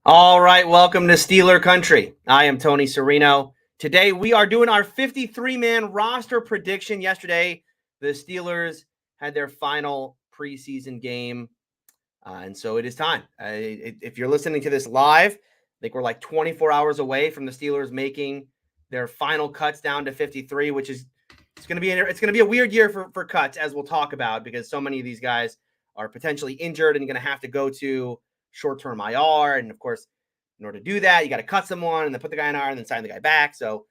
All right, welcome to Steeler Country. I am Tony Serino. Today we are doing our 53-man roster prediction. Yesterday, the Steelers had their final preseason game, and so it is time. If you're listening to this live, I think we're like 24 hours away from the Steelers making their final cuts down to 53, which is it's going to be a weird year for cuts, as we'll talk about, because so many of these guys are potentially injured and going to have to go to short-term IR. And of course, in order to do that, you got to cut someone and then put the guy in IR and then sign the guy back. So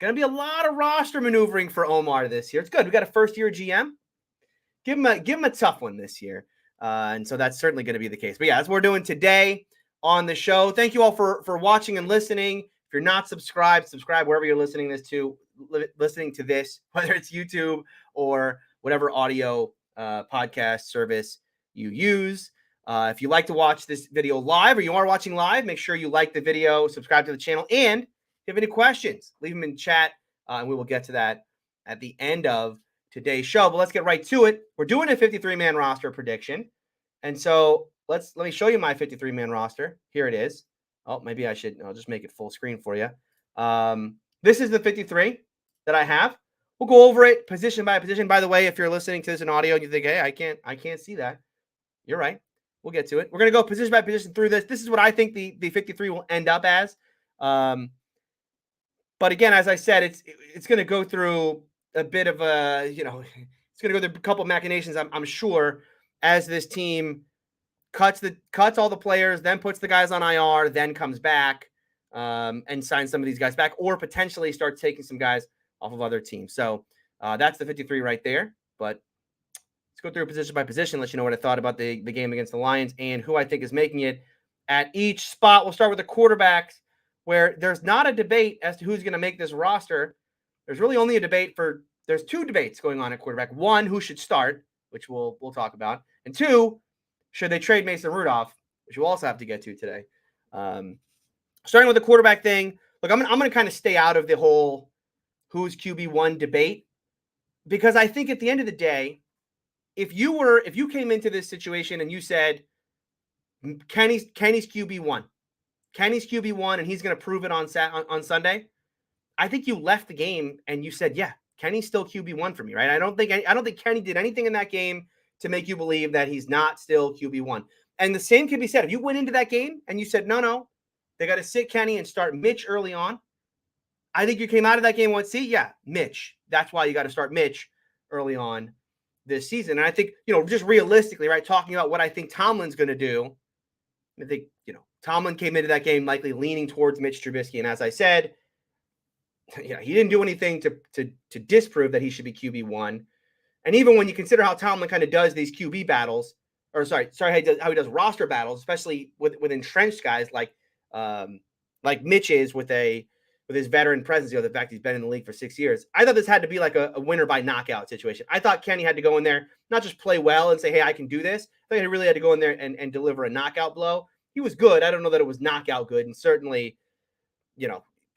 going to be a lot of roster maneuvering for Omar this year. It's good. We got a first-year GM. Give him a tough one this year. And so that's certainly going to be the case. But yeah, that's what we're doing today on the show. Thank you all for watching and listening. If you're not subscribed, subscribe wherever you're listening to this, whether it's YouTube or whatever audio podcast service you use. If you like to watch this video live or you are watching live, make sure you like the video, subscribe to the channel, and if you have any questions, leave them in chat, and we will get to that at the end of today's show. But let's get right to it. We're doing a 53-man roster prediction, and so let me show you my 53-man roster. Here it is. Oh, maybe I'll just make it full screen for you. This is the 53 that I have. We'll go over it position by position. By the way, if you're listening to this in audio and you think, hey, I can't see that, you're right. We'll get to it. We're going to go position by position through this. This is what I think the 53 will end up as. But again, as I said, it's going to go through a bit of it's going to go through a couple of machinations, I'm sure, as this team cuts all the players, then puts the guys on IR, then comes back and signs some of these guys back, or potentially starts taking some guys off of other teams. So that's the 53 right there. But let's go through position by position, let you know what I thought about the game against the Lions and who I think is making it at each spot. We'll start with the quarterbacks, where there's not a debate as to who's going to make this roster. There's really only a debate there's two debates going on at quarterback. One, who should start, which we'll talk about. And two, should they trade Mason Rudolph, which we'll also have to get to today. Starting with the quarterback thing, look, I'm going to kind of stay out of the whole who's QB1 debate, because I think at the end of the day, if you came into this situation and you said Kenny's QB1, and he's going to prove it on Sunday, I think you left the game and you said, yeah, Kenny's still QB1 for me, right? I don't think Kenny did anything in that game to make you believe that he's not still QB1. And the same can be said if you went into that game and you said, no, they got to sit Kenny and start Mitch early on. I think you came out of that game and went, see, yeah, Mitch. That's why you got to start Mitch early on this season. And I think, just realistically, right, talking about what I think Tomlin's going to do, I think, Tomlin came into that game likely leaning towards Mitch Trubisky. And as I said, he didn't do anything to disprove that he should be QB1. And even when you consider how Tomlin kind of does these QB battles, or sorry, how he does roster battles, especially with entrenched guys like Mitch is with his veteran presence, the fact he's been in the league for 6 years. I thought this had to be like a winner by knockout situation. I thought Kenny had to go in there, not just play well and say, hey, I can do this. I think he really had to go in there and deliver a knockout blow. He was good. I don't know that it was knockout good. And certainly,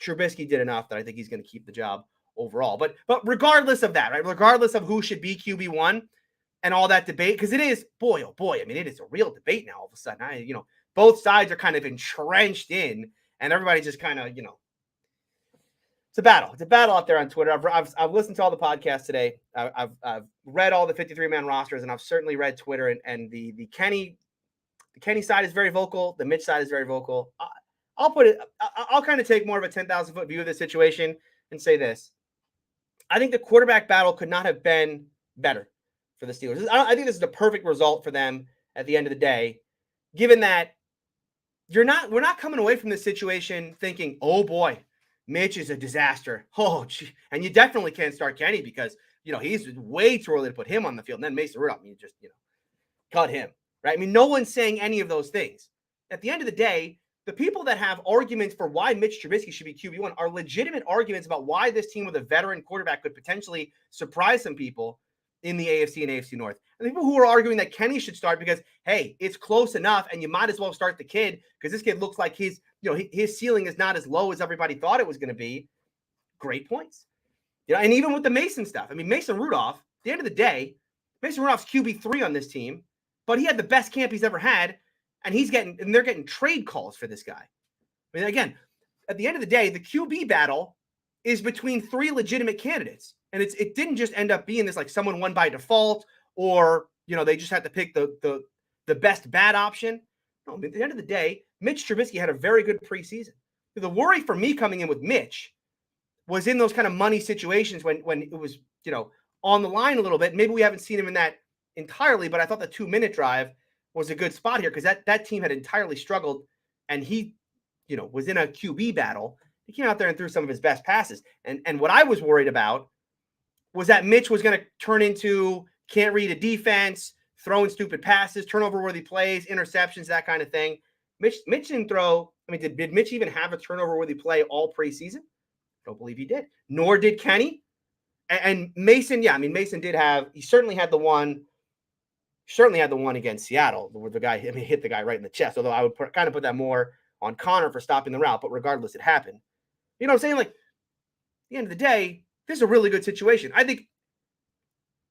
Trubisky did enough that I think he's going to keep the job overall. But regardless of that, right, regardless of who should be QB1 and all that debate, because it is, boy, oh boy, I mean, it is a real debate now all of a sudden. Both sides are kind of entrenched in, and everybody just kind of, it's a battle. It's a battle out there on Twitter. I've listened to all the podcasts today. I've read all the 53-man rosters, and I've certainly read Twitter. And the Kenny side is very vocal. The Mitch side is very vocal. I'll kind of take more of a 10,000-foot view of the situation and say this. I think the quarterback battle could not have been better for the Steelers. I think this is the perfect result for them at the end of the day, given that we're not coming away from this situation thinking, oh boy, Mitch is a disaster. Oh, gee. And you definitely can't start Kenny because, he's way too early to put him on the field. And then Mason Rudolph, you just, cut him, right? I mean, no one's saying any of those things. At the end of the day, the people that have arguments for why Mitch Trubisky should be QB1 are legitimate arguments about why this team with a veteran quarterback could potentially surprise some people in the AFC and AFC North. And the people who are arguing that Kenny should start because, hey, it's close enough and you might as well start the kid because this kid looks like his ceiling is not as low as everybody thought it was going to be. Great points. And even with the Mason stuff, I mean, Mason Rudolph, at the end of the day, Mason Rudolph's QB3 on this team, but he had the best camp he's ever had. and they're getting trade calls for this guy. I mean, again, at the end of the day, the QB battle is between three legitimate candidates. And it didn't just end up being this like someone won by default, or they just had to pick the best bad option. No, at the end of the day, Mitch Trubisky had a very good preseason. The worry for me coming in with Mitch was in those kind of money situations when it was, on the line a little bit. Maybe we haven't seen him in that entirely, but I thought the 2-minute drive was a good spot here because that team had entirely struggled, and he, was in a QB battle. He came out there and threw some of his best passes. And what I was worried about was that Mitch was going to turn into can't read a defense, throwing stupid passes, turnover-worthy plays, interceptions, that kind of thing. Mitch didn't throw. I mean, did Mitch even have a turnover-worthy play all preseason? I don't believe he did. Nor did Kenny. And Mason, Mason did have. He certainly had the one. Certainly had the one against Seattle where the guy hit the guy right in the chest. Although I would kind of put that more on Connor for stopping the route. But regardless, it happened. You know what I'm saying? Like, at the end of the day, this is a really good situation. I think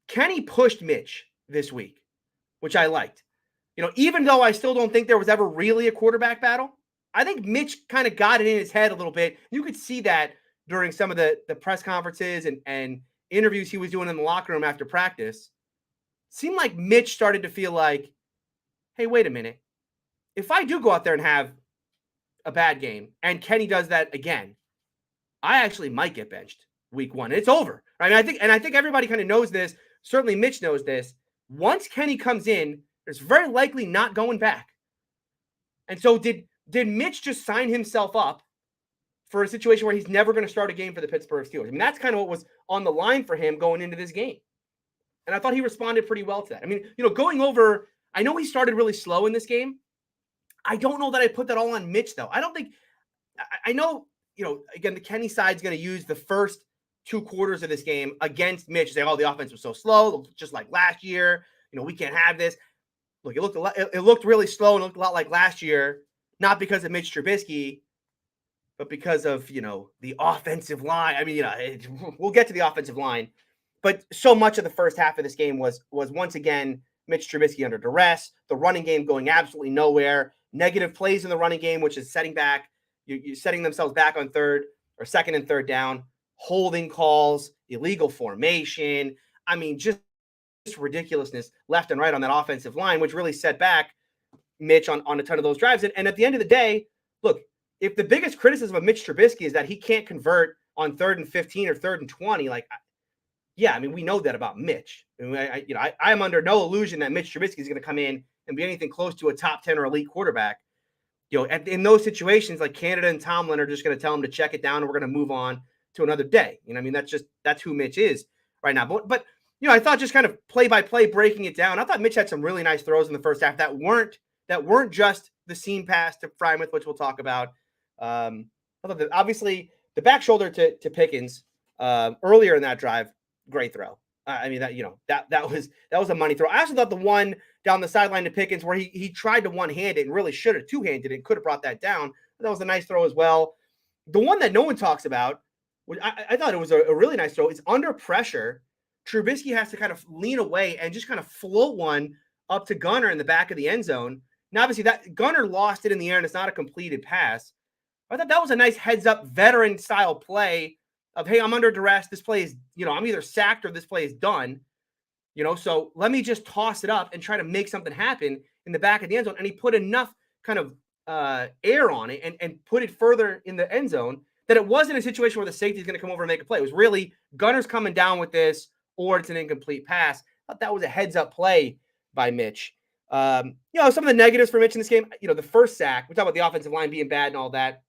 Kenny pushed Mitch this week, which I liked. Even though I still don't think there was ever really a quarterback battle, I think Mitch kind of got it in his head a little bit. You could see that during some of the press conferences and interviews he was doing in the locker room after practice. Seemed like Mitch started to feel like, hey, wait a minute. If I do go out there and have a bad game and Kenny does that again, I actually might get benched week 1. It's over. Right? I think everybody kind of knows this. Certainly Mitch knows this. Once Kenny comes in, there's very likely not going back. And so did Mitch just sign himself up for a situation where he's never going to start a game for the Pittsburgh Steelers? I mean, that's kind of what was on the line for him going into this game. And I thought he responded pretty well to that. I mean, going over, I know he started really slow in this game. I don't know that I put that all on Mitch, though. I know, again, the Kenny side's going to use the first 2 quarters of this game against Mitch, saying, oh, the offense was so slow, just like last year. We can't have this. Look, it looked really slow and looked a lot like last year, not because of Mitch Trubisky, but because of, the offensive line. I mean, we'll get to the offensive line, but so much of the first half of this game was once again Mitch Trubisky under duress, the running game going absolutely nowhere, negative plays in the running game, which is setting back, you're setting themselves back on second and third down, holding calls, illegal formation. I mean, just ridiculousness left and right on that offensive line, which really set back Mitch on a ton of those drives. And at the end of the day, look, if the biggest criticism of Mitch Trubisky is that he can't convert on 3rd and 15 or 3rd and 20, we know that about Mitch. I'm under no illusion that Mitch Trubisky is going to come in and be anything close to a top 10 or elite quarterback. In those situations, like Canada and Tomlin are just going to tell him to check it down and we're going to move on to another day. That's who Mitch is right now. But I thought just kind of play by play breaking it down. I thought Mitch had some really nice throws in the first half that weren't just the seam pass to Freiermuth, which we'll talk about. I thought that obviously the back shoulder to Pickens earlier in that drive, great throw. That was a money throw. I also thought the one down the sideline to Pickens where he tried to one-hand it and really should have two-handed it and could have brought that down. That was a nice throw as well. The one that no one talks about, I thought it was a really nice throw. It's under pressure. Trubisky has to kind of lean away and just kind of float one up to Gunner in the back of the end zone. Now, obviously, that Gunner lost it in the air and it's not a completed pass. I thought that was a nice heads-up veteran-style play of, hey, I'm under duress. This play is, I'm either sacked or this play is done. So let me just toss it up and try to make something happen in the back of the end zone. And he put enough kind of air on it and put it further in the end zone that it wasn't a situation where the safety is going to come over and make a play. It was really Gunner's coming down with this, or it's an incomplete pass. I thought that was a heads-up play by Mitch. Some of the negatives for Mitch in this game, the first sack, we talk about the offensive line being bad and all that.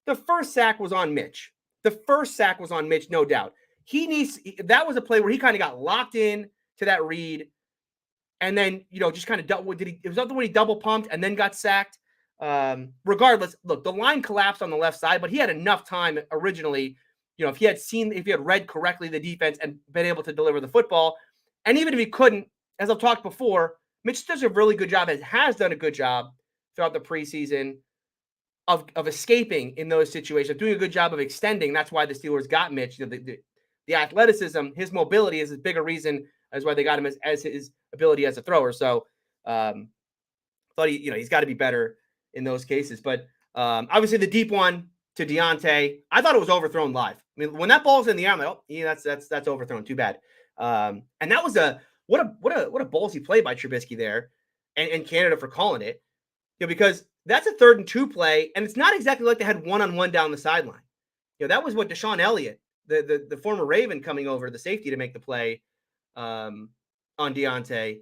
The first sack was on Mitch. No doubt. That was a play where he kind of got locked in to that read. And then, just kind of it was not the one he double pumped and then got sacked. Regardless, look, the line collapsed on the left side, but he had enough time originally, if he had read correctly the defense and been able to deliver the football. And even if he couldn't, as I've talked before, Mitch does a really good job, has done a good job throughout the preseason of escaping in those situations, doing a good job of extending. That's why the Steelers got Mitch. The athleticism, his mobility is as big a reason as why they got him as his ability as a thrower. So Thought he's got to be better in those cases. But obviously the deep one to Deontay, I thought it was overthrown live. I mean, when that ball's in the air, I'm like, oh, yeah, that's overthrown. Too bad. And that was what a ballsy play by Trubisky there, and Canada for calling it. Because that's a 3rd and 2 play, and it's not exactly like they had one-on-one down the sideline. That was what Deshaun Elliott, the former Raven, coming over to the safety to make the play on Deontay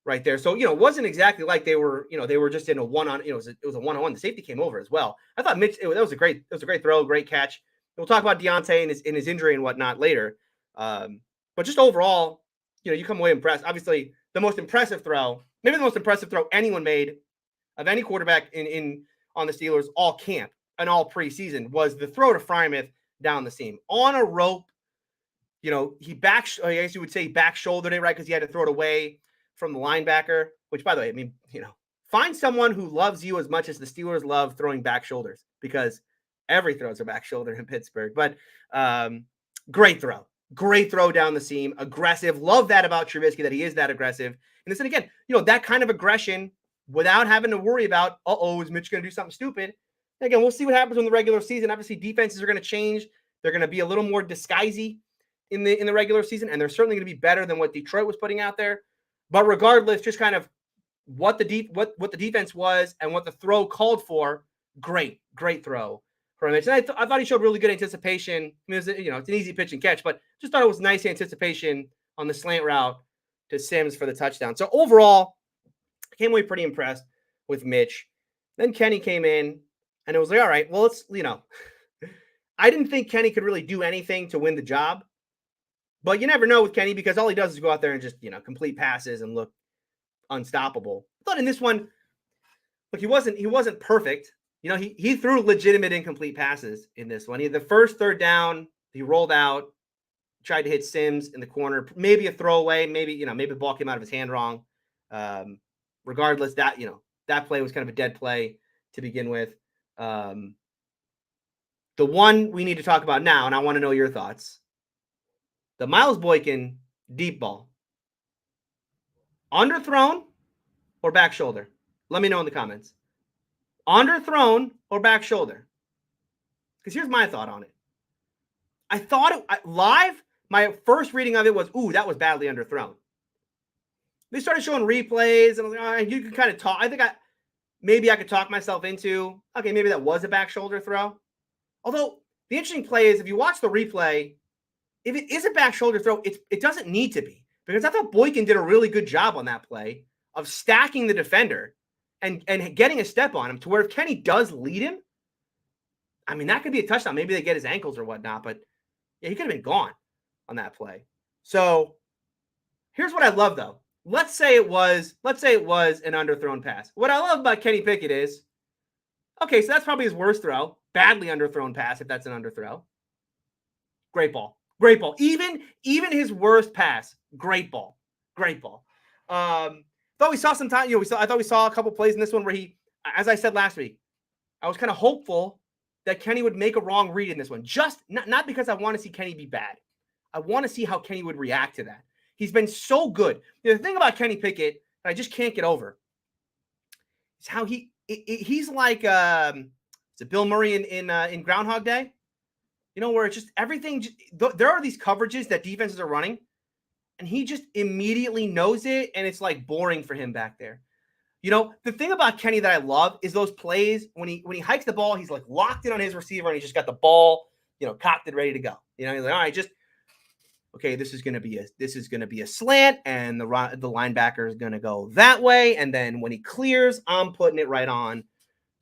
right there. So, it wasn't exactly like they were just in a one-on, it was a one-on-one. The safety came over as well. I thought Mitch, that was a great throw, great catch. We'll talk about Deontay and his injury and whatnot later. But just overall, you come away impressed. Obviously, the most impressive throw, maybe the most impressive throw anyone made of any quarterback on the Steelers all camp and all preseason, was the throw to Freiermuth down the seam on a rope. He I guess you would say back shouldered it, right? Because he had to throw it away from the linebacker, which, by the way, I mean, find someone who loves you as much as the Steelers love throwing back shoulders, because every throw is a back shoulder in Pittsburgh. But great throw down the seam, aggressive. Love that about Trubisky, that he is that aggressive. And then again, that kind of aggression without having to worry about, is Mitch going to do something stupid? And again, we'll see what happens in the regular season. Obviously, defenses are going to change. They're going to be a little more disguisey in the regular season, and they're certainly going to be better than what Detroit was putting out there. But regardless, just kind of what the defense was and what the throw called for, great throw for Mitch. And I thought he showed really good anticipation. I mean, it's an easy pitch and catch, but just thought it was nice anticipation on the slant route to Sims for the touchdown. So overall, I came away pretty impressed with Mitch. Then Kenny came in, and it was like, all right, well, let's, I didn't think Kenny could really do anything to win the job. But you never know with Kenny, because all he does is go out there and just, complete passes and look unstoppable. I thought in this one, look, he wasn't perfect. He threw legitimate incomplete passes in this one. He had the first 3rd down, he rolled out, tried to hit Sims in the corner, maybe a throwaway, maybe the ball came out of his hand wrong. Regardless, that play was kind of a dead play to begin with. The one we need to talk about now, and I want to know your thoughts, the Miles Boykin deep ball. Underthrown or back shoulder? Let me know in the comments. Underthrown or back shoulder? Because here's my thought on it. I thought live, my first reading of it was, that was badly underthrown. They started showing replays, and I was like, you can kind of talk. I think maybe I could talk myself into, okay, maybe that was a back shoulder throw. Although the interesting play is, if you watch the replay, if it is a back shoulder throw, it doesn't need to be, because I thought Boykin did a really good job on that play of stacking the defender and getting a step on him, to where if Kenny does lead him, I mean, that could be a touchdown. Maybe they get his ankles or whatnot, but yeah, he could have been gone on that play. So here's what I love, though. Let's say it was an underthrown pass. What I love about Kenny Pickett is, okay, so that's probably his worst throw. Badly underthrown pass, if that's an underthrow. Great ball. Even his worst pass, great ball. Thought we saw some time. I thought we saw a couple plays in this one where he, as I said last week, I was kind of hopeful that Kenny would make a wrong read in this one. Just not because I want to see Kenny be bad. I want to see how Kenny would react to that. He's been so good. The thing about Kenny Pickett that I just can't get over is how he's like is it Bill Murray in Groundhog Day? Where it's just everything. There are these coverages that defenses are running, and he just immediately knows it, and it's like boring for him back there. The thing about Kenny that I love is those plays when he hikes the ball, he's like locked in on his receiver, and he just got the ball, cocked and ready to go. He's like, all right, okay, this is going to be a slant, and the linebacker is going to go that way, and then when he clears, I'm putting it right on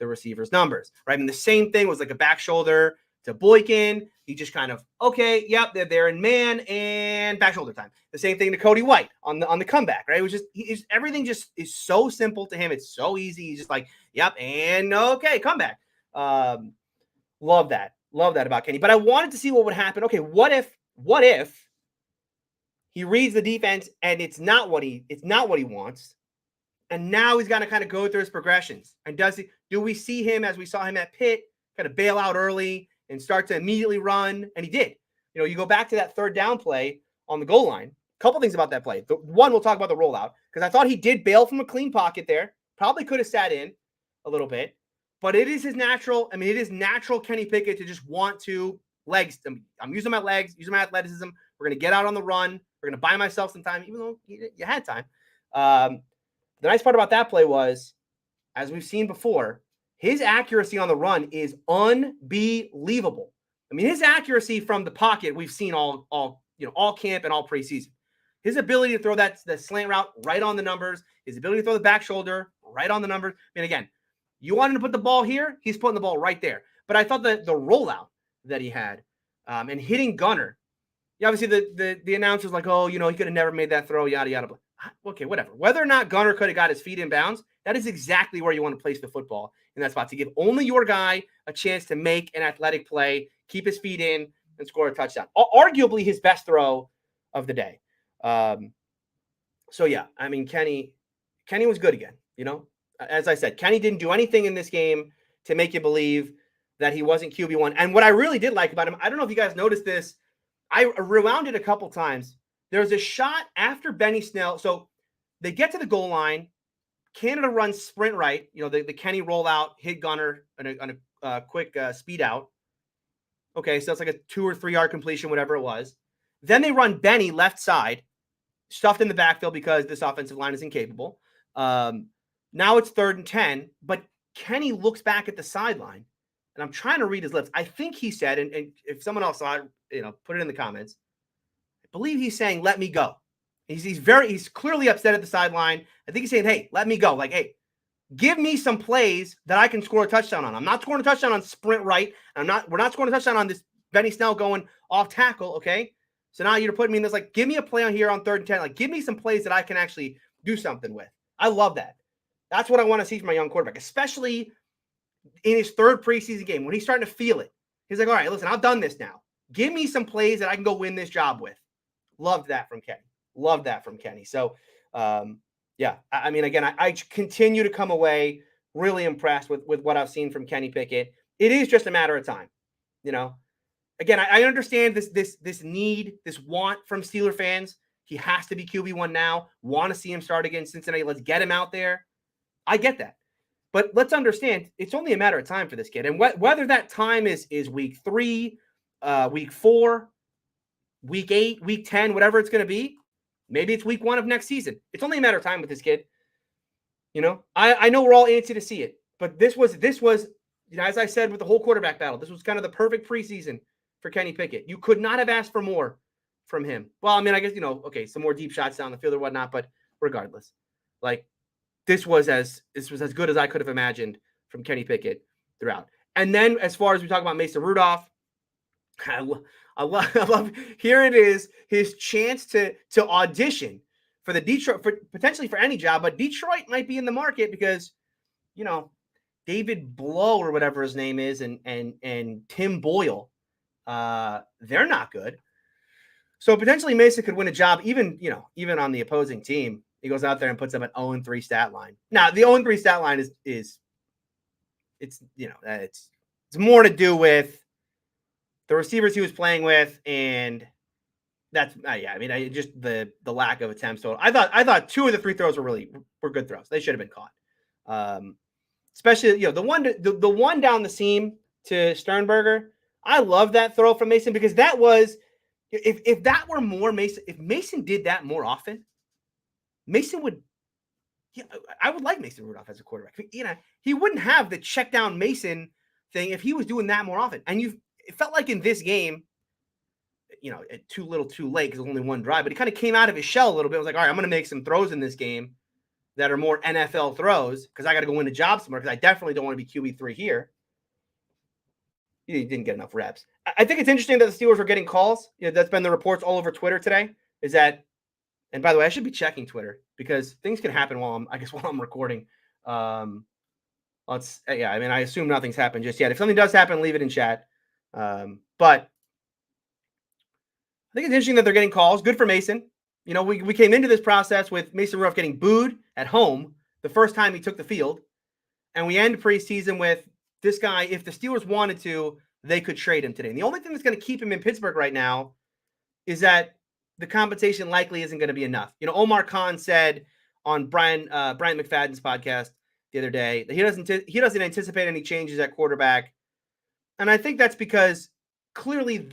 the receiver's numbers, right? And the same thing was like a back shoulder to Boykin. He just kind of, okay, yep, they're there in man and back shoulder time. The same thing to Cody White on the comeback, right? It was just everything just is so simple to him. It's so easy. He's just like, yep, and okay, comeback. Love that about Kenny. But I wanted to see what would happen. Okay, what if he reads the defense and it's not what he wants, and now he's got to kind of go through his progressions? And do we see him, as we saw him at Pitt, kind of bail out early and start to immediately run? And he did. You go back to that 3rd down play on the goal line. A couple things about that play. One, we'll talk about the rollout, because I thought he did bail from a clean pocket there, Probably could have sat in a little bit, but it is his natural. I mean, it is natural Kenny Pickett to just want to legs. I'm using my legs, using my athleticism. We're going to get out on the run. We're going to buy myself some time, even though you had time. The nice part about that play was, as we've seen before, his accuracy on the run is unbelievable. I mean, his accuracy from the pocket we've seen all camp and all preseason. His ability to throw the slant route right on the numbers, his ability to throw the back shoulder right on the numbers. I mean, again, you want him to put the ball here, he's putting the ball right there. But I thought that the rollout that he had and hitting Gunner, obviously the announcer's like, oh, he could have never made that throw, yada, yada. Okay, whatever. Whether or not Gunner could have got his feet in bounds, that is exactly where you want to place the football in that spot, to give only your guy a chance to make an athletic play, keep his feet in, and score a touchdown. Arguably his best throw of the day. So, yeah, I mean, Kenny was good again, As I said, Kenny didn't do anything in this game to make you believe that he wasn't QB1. And what I really did like about him, I don't know if you guys noticed this, I rewound it a couple times. There's a shot after Benny Snell. So they get to the goal line. Canada runs sprint right. The Kenny rollout, hit Gunner on a quick speed out. Okay, so it's like a 2 or 3 yard completion, whatever it was. Then they run Benny left side, stuffed in the backfield because this offensive line is incapable. Now it's 3rd and 10, but Kenny looks back at the sideline, and I'm trying to read his lips. I think he said, and if someone else saw it, put it in the comments. I believe he's saying, "Let me go." He's clearly upset at the sideline. I think he's saying, "Hey, let me go." Like, hey, give me some plays that I can score a touchdown on. I'm not scoring a touchdown on sprint right. We're not scoring a touchdown on this Benny Snell going off tackle. Okay. So now you're putting me in this, like, give me a play on here on 3rd and 10. Like, give me some plays that I can actually do something with. I love that. That's what I want to see from my young quarterback, especially in his 3rd preseason game when he's starting to feel it. He's like, all right, listen, I've done this now. Give me some plays that I can go win this job with. Loved that from Kenny. So, yeah, I mean, again, I continue to come away really impressed with what I've seen from Kenny Pickett. It is just a matter of time, Again, I understand this need, this want from Steeler fans. He has to be QB1 now. Want to see him start against Cincinnati. Let's get him out there. I get that. But let's understand, it's only a matter of time for this kid. And whether that time is week 3, week 4, week 8, week 10, whatever it's going to be, maybe it's week 1 of next season. It's only a matter of time with this kid. I know we're all antsy to see it. But this was, as I said with the whole quarterback battle, this was kind of the perfect preseason for Kenny Pickett. You could not have asked for more from him. Well, I mean, I guess, okay, some more deep shots down the field or whatnot, but regardless, like, this was as good as I could have imagined from Kenny Pickett throughout. And then as far as we talk about Mason Rudolph, I love here it is, his chance to audition for the Detroit, potentially for any job, but Detroit might be in the market because, David Blow or whatever his name is and Tim Boyle, they're not good. So potentially Mason could win a job even on the opposing team. He goes out there and puts up an 0-3 stat line. Now, the 0-3 stat line is it's more to do with the receivers he was playing with, and that's just the lack of attempts. So I thought 2 of the 3 throws were good throws. They should have been caught. Especially the one down the seam to Sternberger. I love that throw from Mason because that was if that were more Mason. If Mason did that more often, Mason would. I would like Mason Rudolph as a quarterback. He wouldn't have the check down Mason thing if he was doing that more often. And it felt like in this game, too little, too late because only one drive. But he kind of came out of his shell a little bit. I was like, all right, I'm going to make some throws in this game that are more NFL throws because I got to go win a job somewhere because I definitely don't want to be QB3 here. He didn't get enough reps. I think it's interesting that the Steelers were getting calls. That's been the reports all over Twitter today. Is that, and by the way, I should be checking Twitter because things can happen while I'm recording. I assume nothing's happened just yet. If something does happen, leave it in chat. But I think it's interesting that they're getting calls. Good for Mason. We came into this process with Mason Rudolph getting booed at home the first time he took the field. And we end preseason with this guy, if the Steelers wanted to, they could trade him today. And the only thing that's going to keep him in Pittsburgh right now is that the compensation likely isn't going to be enough. Omar Khan said on Brian McFadden's podcast the other day that he doesn't anticipate any changes at quarterback. And I think that's because clearly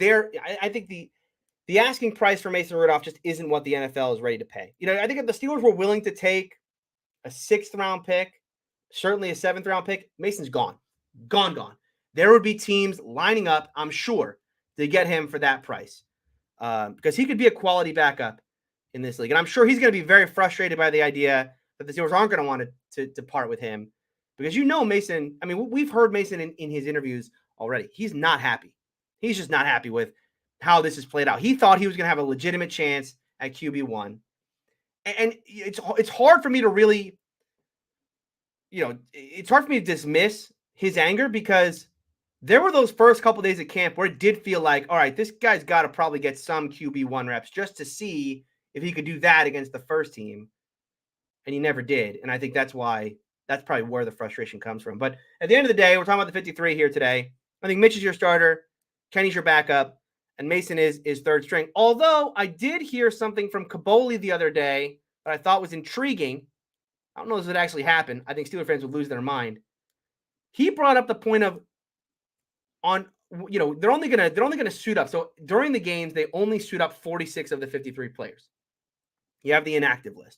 I think the asking price for Mason Rudolph just isn't what the NFL is ready to pay. I think if the Steelers were willing to take a 6th-round pick, certainly a 7th-round pick, Mason's gone. Gone. There would be teams lining up, I'm sure, to get him for that price because he could be a quality backup in this league. And I'm sure he's going to be very frustrated by the idea that the Steelers aren't going to want to part with him because Mason, I mean, we've heard Mason in his interviews already. He's not happy. He's just not happy with how this has played out. He thought he was going to have a legitimate chance at QB1. And it's hard for me to really, it's hard for me to dismiss his anger because there were those first couple of days at camp where it did feel like, all right, this guy's got to probably get some QB1 reps just to see if he could do that against the first team. And he never did. And I think that's probably where the frustration comes from. But at the end of the day, we're talking about the 53 here today. I think Mitch is your starter. Kenny's your backup. And Mason is 3rd string. Although I did hear something from Kaboly the other day that I thought was intriguing. I don't know if this would actually happen. I think Steelers fans would lose their mind. He brought up the point of they're only gonna suit up. So during the games, they only suit up 46 of the 53 players. You have the inactive list.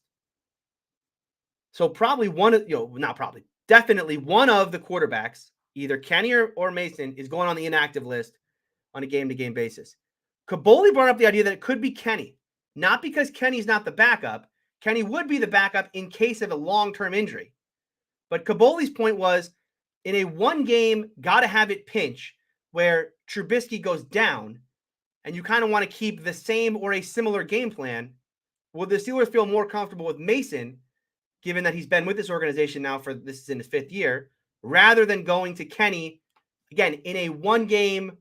So definitely one of the quarterbacks, either Kenny or Mason, is going on the inactive list on a game-to-game basis. Kaboly brought up the idea that it could be Kenny, not because Kenny's not the backup. Kenny would be the backup in case of a long-term injury. But Kaboly's point was, in a one-game, gotta-have-it pinch where Trubisky goes down and you kind of want to keep the same or a similar game plan, would the Steelers feel more comfortable with Mason, given that he's been with this organization now this is in his 5th year, rather than going to Kenny, again, in a one-game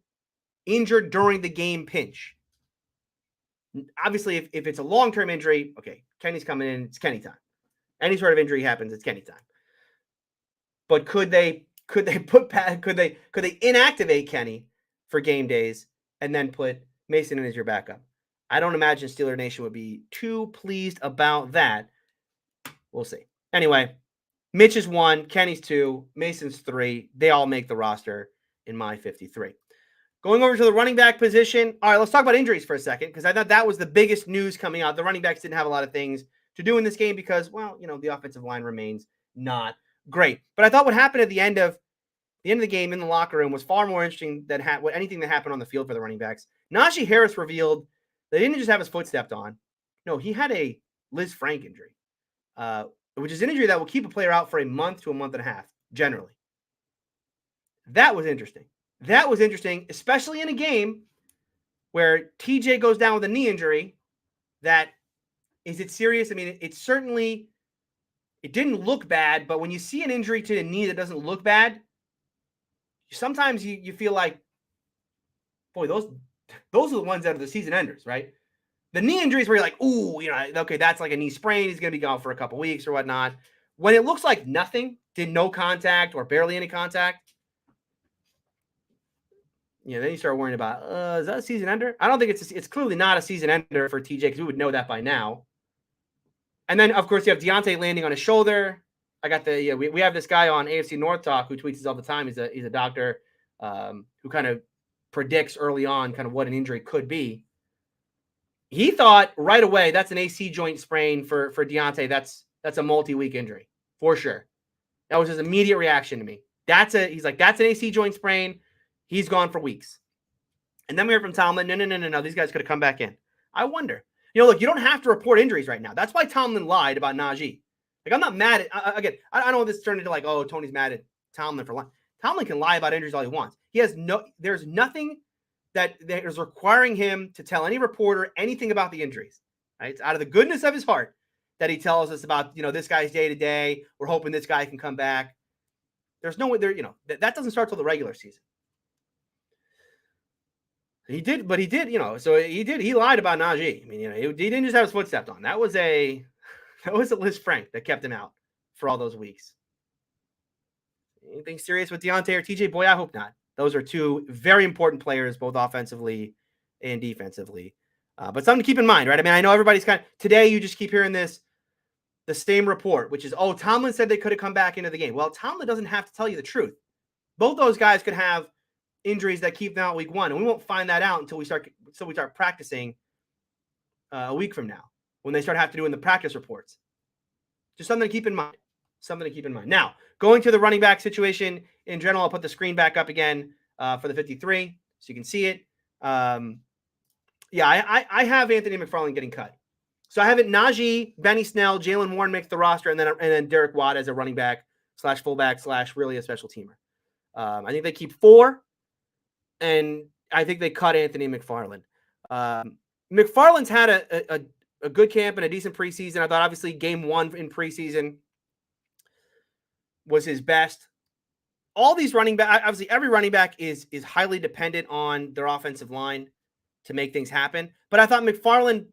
injured during the game pinch? Obviously, if it's a long-term injury, okay, Kenny's coming in, it's Kenny time. Any sort of injury happens, it's Kenny time. But could they inactivate Kenny for game days and then put Mason in as your backup? I don't imagine Steeler Nation would be too pleased about that. We'll see. Anyway, Mitch is 1, Kenny's 2, Mason's 3. They all make the roster in my 53. Going over to the running back position. All right, let's talk about injuries for a second because I thought that was the biggest news coming out. The running backs didn't have a lot of things to do in this game because, the offensive line remains not great. But I thought what happened at the end of the game in the locker room was far more interesting than anything that happened on the field for the running backs. Najee Harris revealed they didn't just have his foot stepped on. No, he had a Liz Frank injury, which is an injury that will keep a player out for a month to a month and a half, generally. That was interesting. Especially in a game where TJ goes down with a knee injury. Is it serious? I mean, it didn't look bad, but when you see an injury to the knee that doesn't look bad, sometimes you feel like, boy, those are the ones that are the season enders, right? The knee injuries where you're like, ooh, okay, that's like a knee sprain. He's going to be gone for a couple weeks or whatnot. When it looks like nothing, did no contact or barely any contact, then you start worrying about, is that a season ender? I don't think it's clearly not a season ender for TJ because we would know that by now. And then, of course, you have Deontay landing on his shoulder. I got we have this guy on AFC North Talk who tweets us all the time. He's a doctor who kind of predicts early on kind of what an injury could be. He thought right away that's an AC joint sprain for Deontay. That's a multi-week injury for sure. That was his immediate reaction to me. He's like, that's an AC joint sprain. He's gone for weeks. And then we heard from Tomlin, no. These guys could have come back in. I wonder. Look, you don't have to report injuries right now. That's why Tomlin lied about Najee. Like, I'm not mad at, again, I don't know if this turned into like, oh, Tony's mad at Tomlin for lying. Tomlin can lie about injuries all he wants. There's nothing that is requiring him to tell any reporter anything about the injuries. Right? It's out of the goodness of his heart that he tells us about, this guy's day to day. We're hoping this guy can come back. There's no way that doesn't start till the regular season. He did, he lied about Najee. I mean, he didn't just have his foot stepped on. That was a Liz Frank that kept him out for all those weeks. Anything serious with Deontay or TJ? Boy, I hope not. Those are two very important players, both offensively and defensively. But something to keep in mind, right? I mean, I know everybody's today you just keep hearing this. the same report, which is, oh, Tomlin said they could have come back into the game. Well, Tomlin doesn't have to tell you the truth. Both those guys could have injuries that keep them out week 1, and we won't find that out until we start practicing a week from now, when they start having to do in the practice reports. Just something to keep in mind. Now, going to the running back situation in general, I'll put the screen back up again for the 53 so you can see it. I have Anthony McFarland getting cut. So I have it Najee, Benny Snell, Jaylen Warren makes the roster, and then Derek Watt as a running back / fullback / really a special teamer. I think they keep 4, and I think they cut Anthony McFarland. McFarland's had a good camp and a decent preseason. I thought obviously game 1 in preseason was his best. All these running back, obviously every running back is highly dependent on their offensive line to make things happen. But I thought McFarland,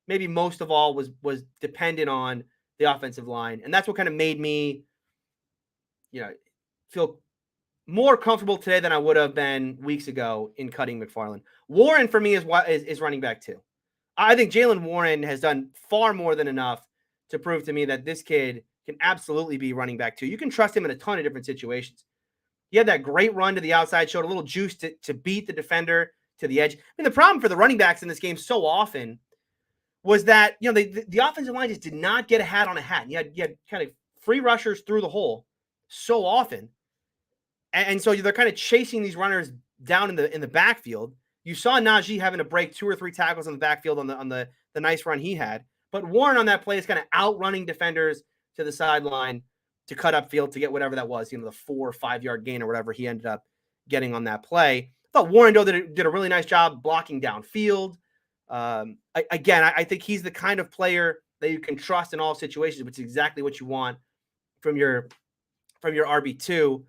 maybe most of all, was dependent on the offensive line. And that's what kind of made me, feel more comfortable today than I would have been weeks ago in cutting McFarland. Warren for me is running back 2. I think Jaylen Warren has done far more than enough to prove to me that this kid can absolutely be running back 2. You can trust him in a ton of different situations. He had that great run to the outside, showed a little juice to beat the defender to the edge. I mean, the problem for the running backs in this game so often was that, the offensive line just did not get a hat on a hat. You had kind of free rushers through the hole so often. And so they're kind of chasing these runners down in the backfield. You saw Najee having to break 2 or 3 tackles in the backfield on the nice run he had. But Warren on that play is kind of outrunning defenders to the sideline to cut upfield to get whatever that was, the 4 or 5 yard gain or whatever he ended up getting on that play. I thought Warren did a really nice job blocking downfield. I think he's the kind of player that you can trust in all situations, which is exactly what you want from your RB2.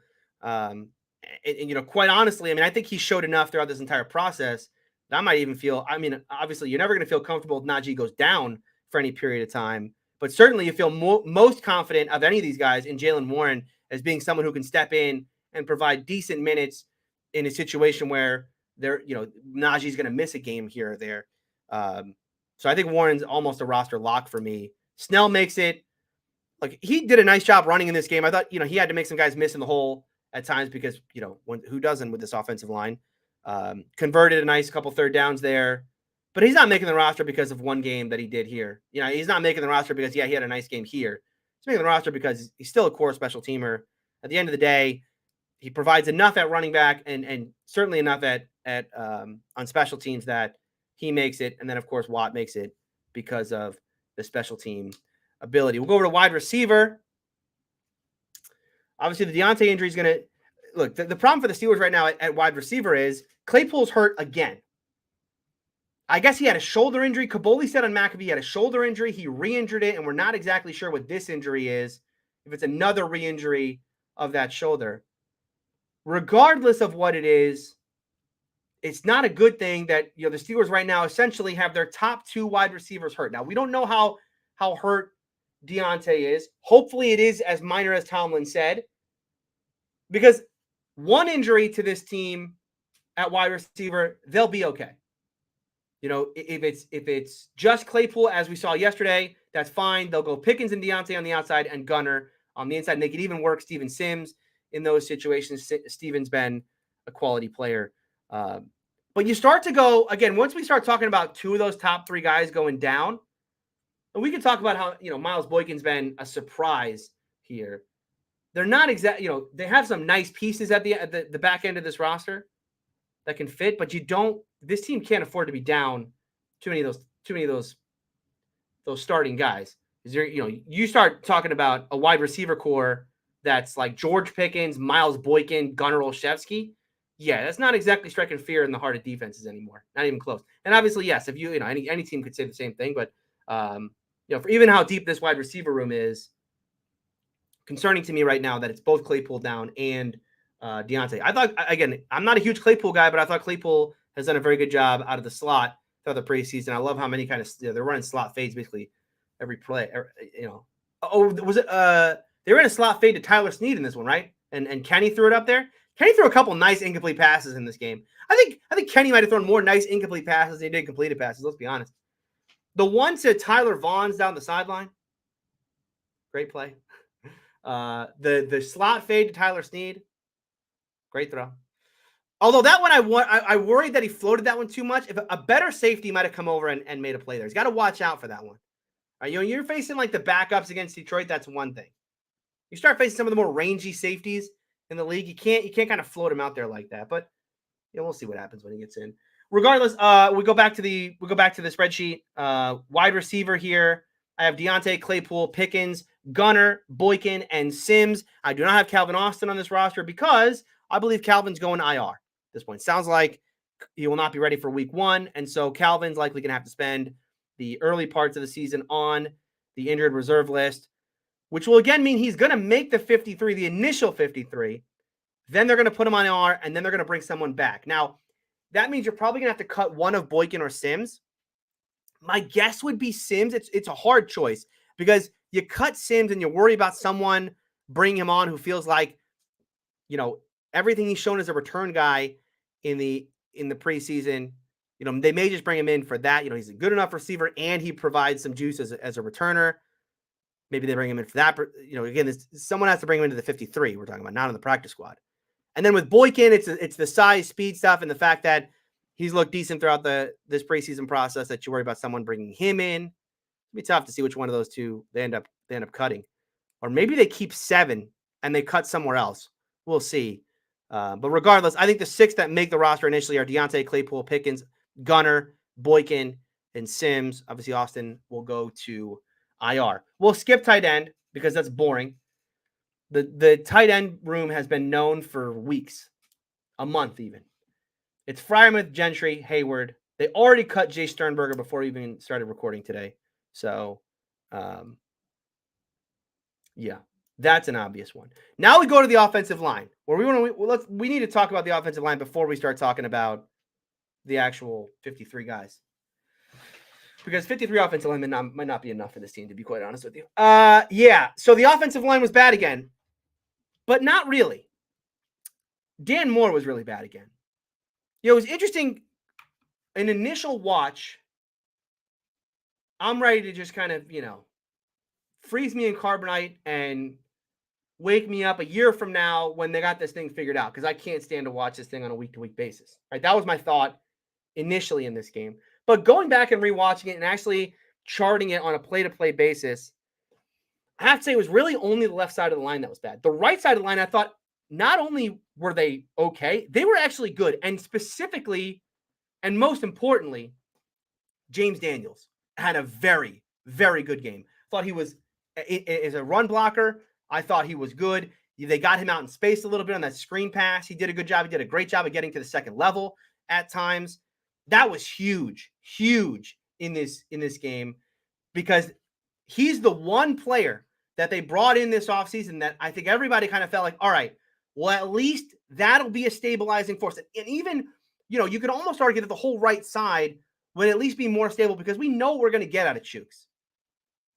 Quite honestly, I think he showed enough throughout this entire process that I might even feel, obviously you're never going to feel comfortable if Najee goes down for any period of time, but certainly you feel most confident of any of these guys in Jaylen Warren as being someone who can step in and provide decent minutes in a situation where Najee's going to miss a game here or there. So I think Warren's almost a roster lock for me. Snell makes it. Like, he did a nice job running in this game. I thought, he had to make some guys miss in the hole at times because, who doesn't with this offensive line? Converted a nice couple third downs there, but he's not making the roster because of one game that he did here. He's not making the roster because, he had a nice game here. He's making the roster because he's still a core special teamer. At the end of the day, he provides enough at running back and certainly enough at on special teams that he makes it. And then, of course, Watt makes it because of the special team ability. We'll go over to wide receiver. Obviously, the Deontay injury is going to look. The problem for the Steelers right now at wide receiver is Claypool's hurt again. I guess he had a shoulder injury. Kaboli said on McAfee he had a shoulder injury. He re-injured it, and we're not exactly sure what this injury is, if it's another re-injury of that shoulder. Regardless of what it is, it's not a good thing that the Steelers right now essentially have their top 2 wide receivers hurt. Now, we don't know how hurt Deontay is. Hopefully it is as minor as Tomlin said, because one injury to this team at wide receiver, they'll be okay. If it's just Claypool, as we saw yesterday, that's fine. They'll go Pickens and Deontay on the outside and Gunner on the inside. And they could even work Steven Sims in those situations. Steven's been a quality player. But you start to go, again, once we start talking about 2 of those top 3 guys going down, and we can talk about how, Miles Boykin's been a surprise here. They're not exact, they have some nice pieces at the back end of this roster that can fit, but this team can't afford to be down too many of those starting guys. You start talking about a wide receiver core that's like George Pickens, Miles Boykin, Gunnar Olszewski. Yeah, that's not exactly striking fear in the heart of defenses anymore. Not even close. And obviously, yes, if any team could say the same thing, but for even how deep this wide receiver room is, concerning to me right now that it's both Claypool down and Deontay. I thought, again, I'm not a huge Claypool guy, but I thought Claypool has done a very good job out of the slot throughout the preseason. I love how many they're running slot fades basically every play. Was it? They ran a slot fade to Tyler Snead in this one, right? And Kenny threw it up there. Kenny threw a couple nice incomplete passes in this game. I think Kenny might have thrown more nice incomplete passes than he did completed passes. Let's be honest. The one to Tyler Vaughn's down the sideline, Great play. The slot fade to Tyler Snead. Great throw. Although that one, I worried that he floated that one too much. If a better safety might have come over and made a play there. He's got to watch out for that one. You know, you're facing like the backups against Detroit. That's one thing. You start facing some of the more rangy safeties in the league. You can't kind of float him out there like that. But you know, we'll see what happens when he gets in. Regardless, we go back to the spreadsheet. Wide receiver here. I have Deontay, Claypool, Pickens, Gunner, Boykin, and Sims. I do not have Calvin Austin on this roster because I believe Calvin's going IR at this point. Sounds like he will not be ready for week 1. And so Calvin's likely going to have to spend the early parts of the season on the injured reserve list, which will again mean he's going to make the 53, the initial 53. Then they're going to put him on IR, and then they're going to bring someone back. Now, that means you're probably going to have to cut one of Boykin or Sims. My guess would be Sims. It's a hard choice because you cut Sims and you worry about someone bringing him on who feels like, you know, everything he's shown as a return guy in the preseason. You know, they may just bring him in for that. You know, he's a good enough receiver and he provides some juice as a returner. Maybe they bring him in for that. You know, again, someone has to bring him into the 53. We're talking about not on the practice squad. And then with Boykin, it's the size, speed stuff, and the fact that he's looked decent throughout this preseason process that you worry about someone bringing him in. It'd be tough to see which one of those two they end up cutting, or maybe they keep 7 and they cut somewhere else. We'll see. But regardless, I think the 6 that make the roster initially are Deontay, Claypool, Pickens, Gunner, Boykin, and Sims. Obviously, Austin will go to IR. We'll skip tight end because that's boring. The tight end room has been known for weeks, a month even. It's Freiermuth, Gentry, Hayward. They already cut Jay Sternberger before we even started recording today. So, yeah, that's an obvious one. Now we go to the offensive line, where we need to talk about the offensive line before we start talking about the actual 53 guys. Because 53 offensive linemen might not be enough for this team, to be quite honest with you. Yeah, so the offensive line was bad again, but not really. Dan Moore was really bad again. You know, it was interesting. An initial watch, I'm ready to just kind of, you know, freeze me in carbonite and wake me up a year from now when they got this thing figured out, because I can't stand to watch this thing on a week-to-week basis. Right? That was my thought initially in this game. But going back and rewatching it and actually charting it on a play-to-play basis, I have to say it was really only the left side of the line that was bad. The right side of the line, I thought, not only were they okay, they were actually good. And specifically, and most importantly, James Daniels had a very, very good game. Thought he was, as a run blocker, I thought he was good. They got him out in space a little bit on that screen pass. He did a good job. He did a great job of getting to the second level at times. That was huge, huge in this game, because he's the one player that they brought in this offseason that I think everybody kind of felt like, all right, well, at least that'll be a stabilizing force. And even, you know, you could almost argue that the whole right side would at least be more stable because we know what we're going to get out of Chooks.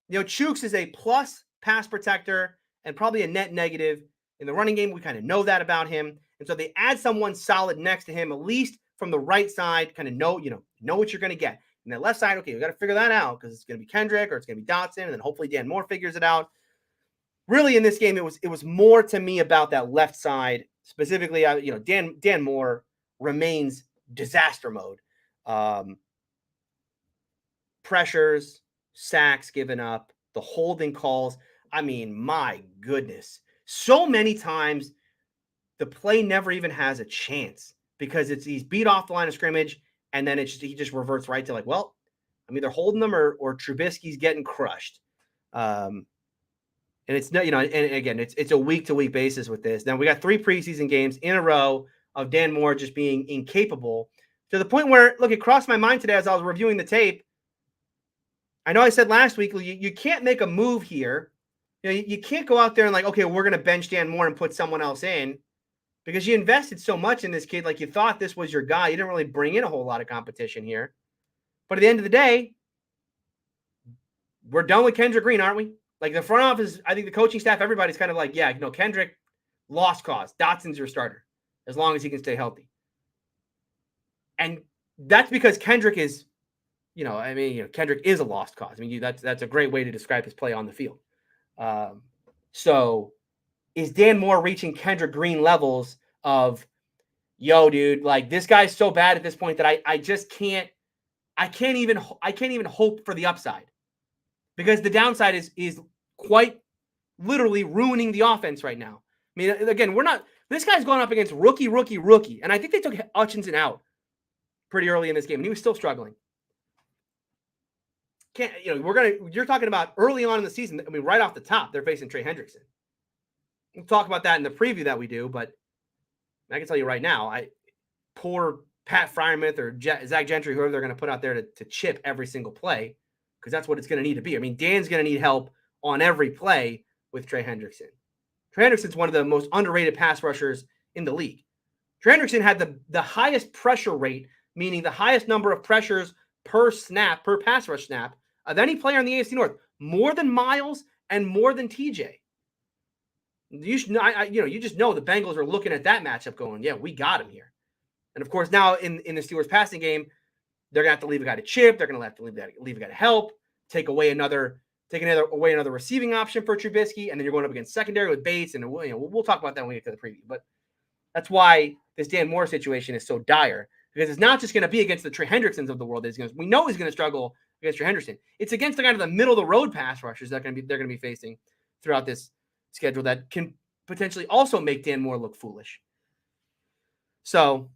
You know, Chooks is a plus pass protector and probably a net negative in the running game. We kind of know that about him. And so they add someone solid next to him, at least from the right side, kind of know what you're going to get. And the left side, okay, we got to figure that out because it's going to be Kendrick or it's going to be Dotson, and then hopefully Dan Moore figures it out. Really, in this game, it was more to me about that left side specifically. Dan Moore remains disaster mode. Pressures, sacks given up, the holding calls. I mean, my goodness, so many times the play never even has a chance because he's beat off the line of scrimmage, and then he just reverts right to like, well, I'm either holding them or Trubisky's getting crushed. And it's not, and again, it's a week-to-week basis with this. Now we got 3 preseason games in a row of Dan Moore just being incapable, to the point where, look, it crossed my mind today as I was reviewing the tape. I know I said last week, you can't make a move here. You can't go out there and like, okay, we're going to bench Dan Moore and put someone else in, because you invested so much in this kid. Like, you thought this was your guy. You didn't really bring in a whole lot of competition here. But at the end of the day, we're done with Kendrick Green, aren't we? Like, the front office, I think the coaching staff, everybody's kind of like, yeah, Kendrick, lost cause. Dotson's your starter as long as he can stay healthy. And that's because Kendrick is, Kendrick is a lost cause. I mean, that's a great way to describe his play on the field. So is Dan Moore reaching Kendrick Green levels of, yo, dude, like this guy's so bad at this point that I just can't even hope for the upside, because the downside is quite literally ruining the offense right now. I mean, again, this guy's going up against rookie, and I think they took Hutchinson out pretty early in this game, and he was still struggling. You're talking about early on in the season. I mean, right off the top, they're facing Trey Hendrickson. We'll talk about that in the preview that we do, but I can tell you right now, poor Pat Freiermuth or Zach Gentry, whoever they're going to put out there to chip every single play, because that's what it's going to need to be. I mean, Dan's going to need help on every play with Trey Hendrickson. Trey Hendrickson's one of the most underrated pass rushers in the league. Trey Hendrickson had the highest pressure rate, meaning the highest number of pressures per snap, per pass rush snap, of any player in the AFC North, more than Miles and more than TJ. You just know the Bengals are looking at that matchup going, yeah, we got him here. And of course, now in the Steelers passing game, they're gonna have to leave a guy to chip. They're gonna have to leave a guy to help, take away another receiving option for Trubisky, and then you're going up against secondary with Bates, and we'll talk about that when we get to the preview. But that's why this Dan Moore situation is so dire, because it's not just going to be against the Trey Hendricksons of the world. We know he's going to struggle against Trey Hendrickson. It's against the kind of the middle of the road pass rushers they're going to be facing throughout this schedule that can potentially also make Dan Moore look foolish. So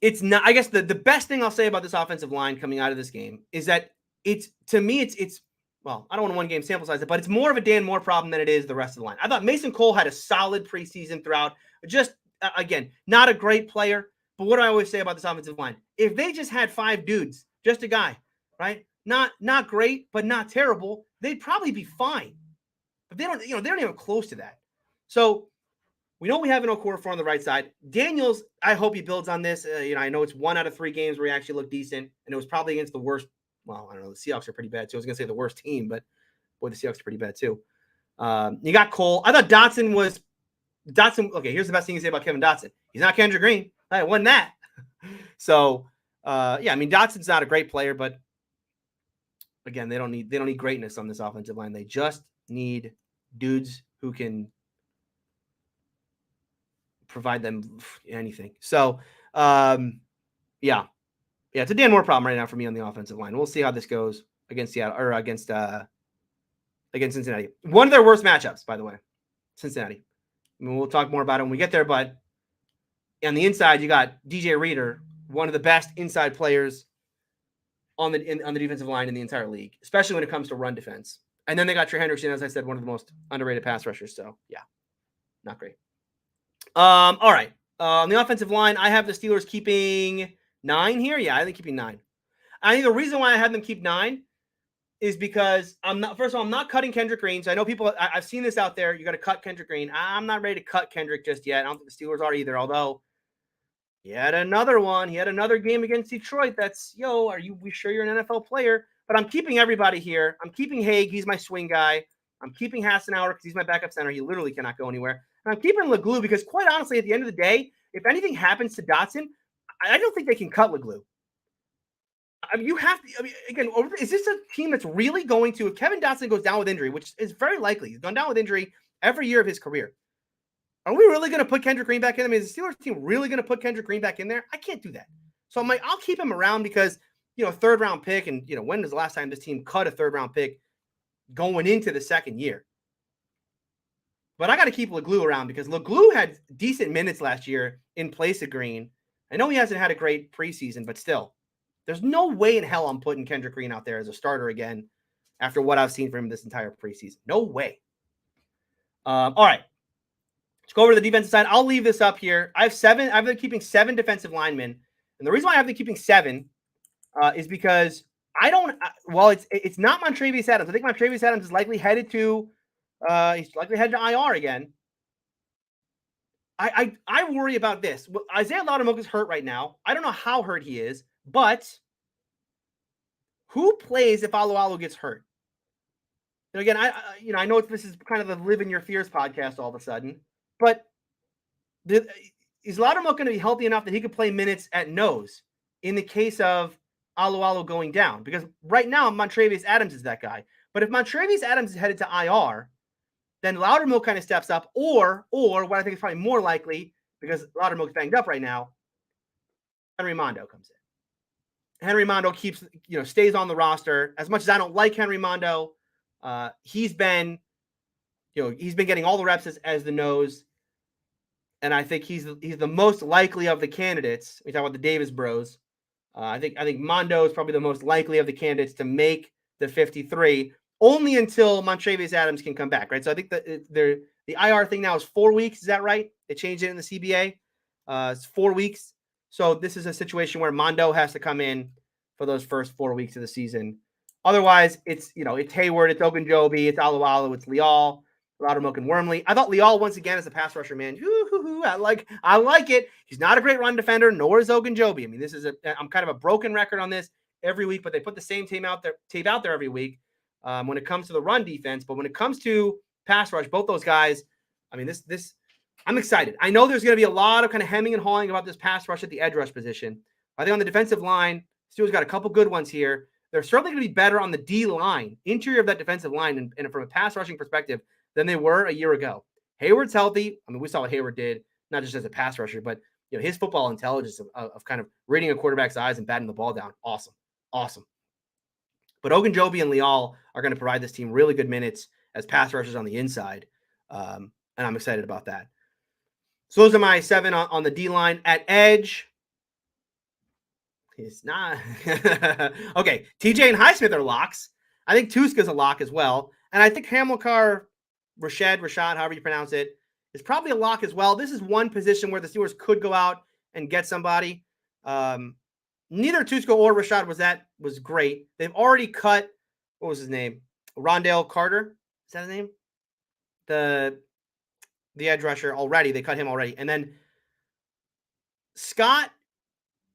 it's not. I guess the best thing I'll say about this offensive line coming out of this game is that it's well, I don't want a one-game sample size, but it's more of a Dan Moore problem than it is the rest of the line. I thought Mason Cole had a solid preseason throughout. Just, again, not a great player, but what do I always say about this offensive line? If they just had 5 dudes, just a guy, right? Not great, but not terrible, they'd probably be fine. But they don't even come close to that. So we know we have an Okorafor on the right side. Daniels, I hope he builds on this. I know it's 1 out of 3 games where he actually looked decent, and it was probably against the worst. Well, I don't know. The Seahawks are pretty bad, too. I was going to say the worst team, but boy, the Seahawks are pretty bad, too. You got Cole. I thought Dotson. Okay, here's the best thing you say about Kevin Dotson. He's not Kendrick Green. I won that. So, yeah, I mean, Dotson's not a great player, but again, they don't need greatness on this offensive line. They just need dudes who can provide them anything. So, yeah. Yeah, it's a Dan Moore problem right now for me on the offensive line. We'll see how this goes against Seattle or against Cincinnati. One of their worst matchups, by the way, Cincinnati. I mean, we'll talk more about it when we get there, but on the inside, you got DJ Reader, one of the best inside players on the defensive line in the entire league, especially when it comes to run defense. And then they got Trey Hendrickson, as I said, one of the most underrated pass rushers. So, yeah, not great. All right. On the offensive line, I have the Steelers keeping 9 here. Yeah, I think keeping 9. I think the reason why I had them keep 9 is because I'm not cutting Kendrick Green. So I know I've seen this out there. You got to cut Kendrick Green. I'm not ready to cut Kendrick just yet. I don't think the Steelers are either. Although he had another one. He had another game against Detroit. That's, are we sure you're an NFL player? But I'm keeping everybody here. I'm keeping Haig. He's my swing guy. I'm keeping Hassenauer because he's my backup center. He literally cannot go anywhere. And I'm keeping LeGlue because, quite honestly, at the end of the day, if anything happens to Dotson, I don't think they can cut LeGlue. I mean, you have to. I mean, again, is this a team that's really going to? If Kevin Dotson goes down with injury, which is very likely, he's gone down with injury every year of his career. Are we really going to put Kendrick Green back in? I mean, is the Steelers team really going to put Kendrick Green back in there? I can't do that. So I'll keep him around because a 3rd round pick, and when was the last time this team cut a 3rd round pick going into the 2nd year? But I got to keep LeGlue around because LeGlue had decent minutes last year in place of Green. I know he hasn't had a great preseason, but still, there's no way in hell I'm putting Kendrick Green out there as a starter again after what I've seen from him this entire preseason. No way. All right. Let's go over to the defensive side. I'll leave this up here. I've been keeping 7 defensive linemen. And the reason why I have been keeping 7 is because it's not Montravius Adams. I think Montravius Adams is likely headed to IR again. I worry about this. Isaiah Loudermilk is hurt right now. I don't know how hurt he is, but who plays if Alualu gets hurt? And again, I know this is kind of the Live in Your Fears podcast all of a sudden, but is Loudermilk going to be healthy enough that he could play minutes at nose in the case of Alualu going down? Because right now, Montravius Adams is that guy. But if Montravius Adams is headed to IR, then Loudermilk kind of steps up, or what I think is probably more likely, because Loudermilk's banged up right now, Henry Mondo comes in. Henry Mondo keeps, stays on the roster. As much as I don't like Henry Mondo, he's been getting all the reps as the nose, and I think he's the most likely of the candidates. We talk about the Davis Bros. I think Mondo is probably the most likely of the candidates to make the 53, only until Montravius Adams can come back, right? So I think that the IR thing now is 4 weeks. Is that right? They changed it in the CBA. It's 4 weeks. So this is a situation where Mondo has to come in for those first 4 weeks of the season. Otherwise, it's Hayward, it's Ogunjobi, it's Alualu, it's Leal, Loudermilk, and Wormley. I thought Leal once again as a pass rusher, man. I like it. He's not a great run defender, nor is Ogunjobi. I mean, I'm kind of a broken record on this every week, but they put the same tape out there every week when it comes to the run defense. But when it comes to pass rush, both those guys, I mean, this I'm excited. I know there's going to be a lot of kind of hemming and hawing about this pass rush at the edge rush position. I think on the defensive line, Steelers got a couple good ones here. They're certainly going to be better on the D line, interior of that defensive line, and from a pass rushing perspective than they were a year ago. Hayward's healthy. I mean, we saw what Hayward did, not just as a pass rusher, but his football intelligence of kind of reading a quarterback's eyes and batting the ball down. Awesome. But Ogunjobi and Leal are going to provide this team really good minutes as pass rushers on the inside, and I'm excited about that. So those are my 7 on the D line. At edge, it's not okay. TJ and Highsmith are locks. I think Tuska's a lock as well, and I think Hamilcar, Rashad, however you pronounce it, is probably a lock as well. This is one position where the Steelers could go out and get somebody. Neither Tuska or Rashad was great. They've already cut, what was his name? Rondale Carter. Is that his name? The edge rusher already. They cut him already. And then Scott,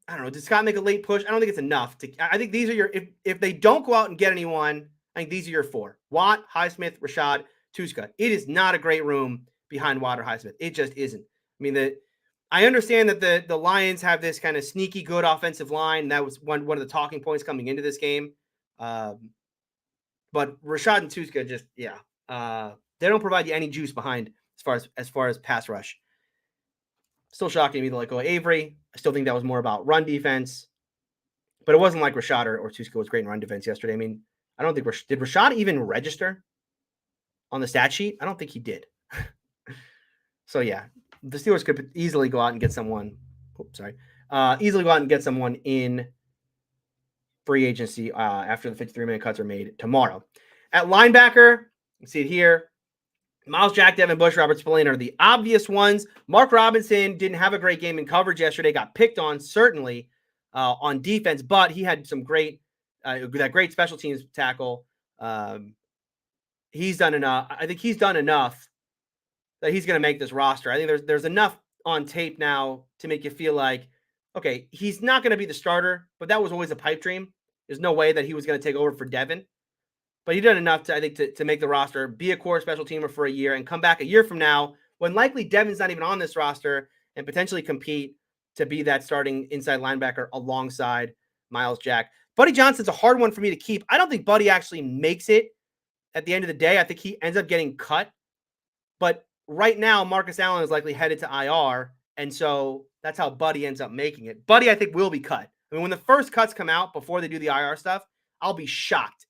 I don't know. Did Scott make a late push? I don't think it's enough. I think these are if they don't go out and get anyone, I think these are your 4. Watt, Highsmith, Rashad, Tuska. It is not a great room behind Watt or Highsmith. It just isn't. I mean, I understand that the Lions have this kind of sneaky good offensive line. That was one of the talking points coming into this game. But Rashad and Tuska just, they don't provide you any juice behind as far as pass rush. Still shocking me to let go of Avery. I still think that was more about run defense. But it wasn't like Rashad or Tuska was great in run defense yesterday. I mean, I don't think did Rashad even register on the stat sheet? I don't think he did. So yeah, the Steelers could easily go out and get someone. Easily go out and get someone in free agency after the 53-minute cuts are made tomorrow. At linebacker, you see it here. Myles Jack, Devin Bush, Robert Spillane are the obvious ones. Mark Robinson didn't have a great game in coverage yesterday. Got picked on, certainly, on defense, but he had some great special teams tackle. He's done enough. I think he's done enough that he's going to make this roster. I think there's enough on tape now to make you feel like, okay, he's not going to be the starter, but that was always a pipe dream. There's no way that he was going to take over for Devin. But he done enough to make the roster, be a core special teamer for a year, and come back a year from now when likely Devin's not even on this roster and potentially compete to be that starting inside linebacker alongside Myles Jack. Buddy Johnson's a hard one for me to keep. I don't think Buddy actually makes it at the end of the day. I think he ends up getting cut. But right now, Marcus Allen is likely headed to IR, and so that's how Buddy ends up making it. Buddy, I think, will be cut. I mean, when the first cuts come out before they do the IR stuff, I'll be shocked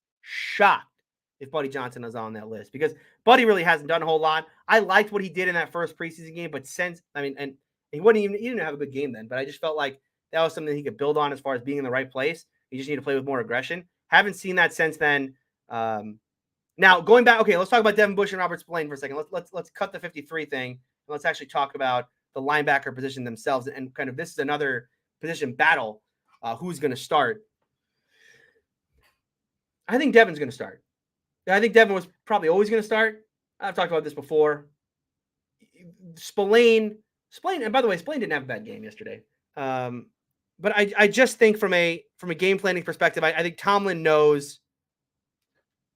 if Buddy Johnson is on that list, because Buddy really hasn't done a whole lot. I liked what he did in that first preseason game, but and he didn't have a good game then, but I just felt like that was something he could build on as far as being in the right place. You just need to play with more aggression. Haven't seen that since then. Now going back, okay, let's talk about Devin Bush and Robert Spillane for a second. Let's cut the 53 thing and let's actually talk about the linebacker position themselves, and kind of this is another position battle. Who's going to start? I think Devin's going to start. I think Devin was probably always going to start. I've talked about this before. Spillane, and by the way, Spillane didn't have a bad game yesterday. But I just think from a game planning perspective, I think Tomlin knows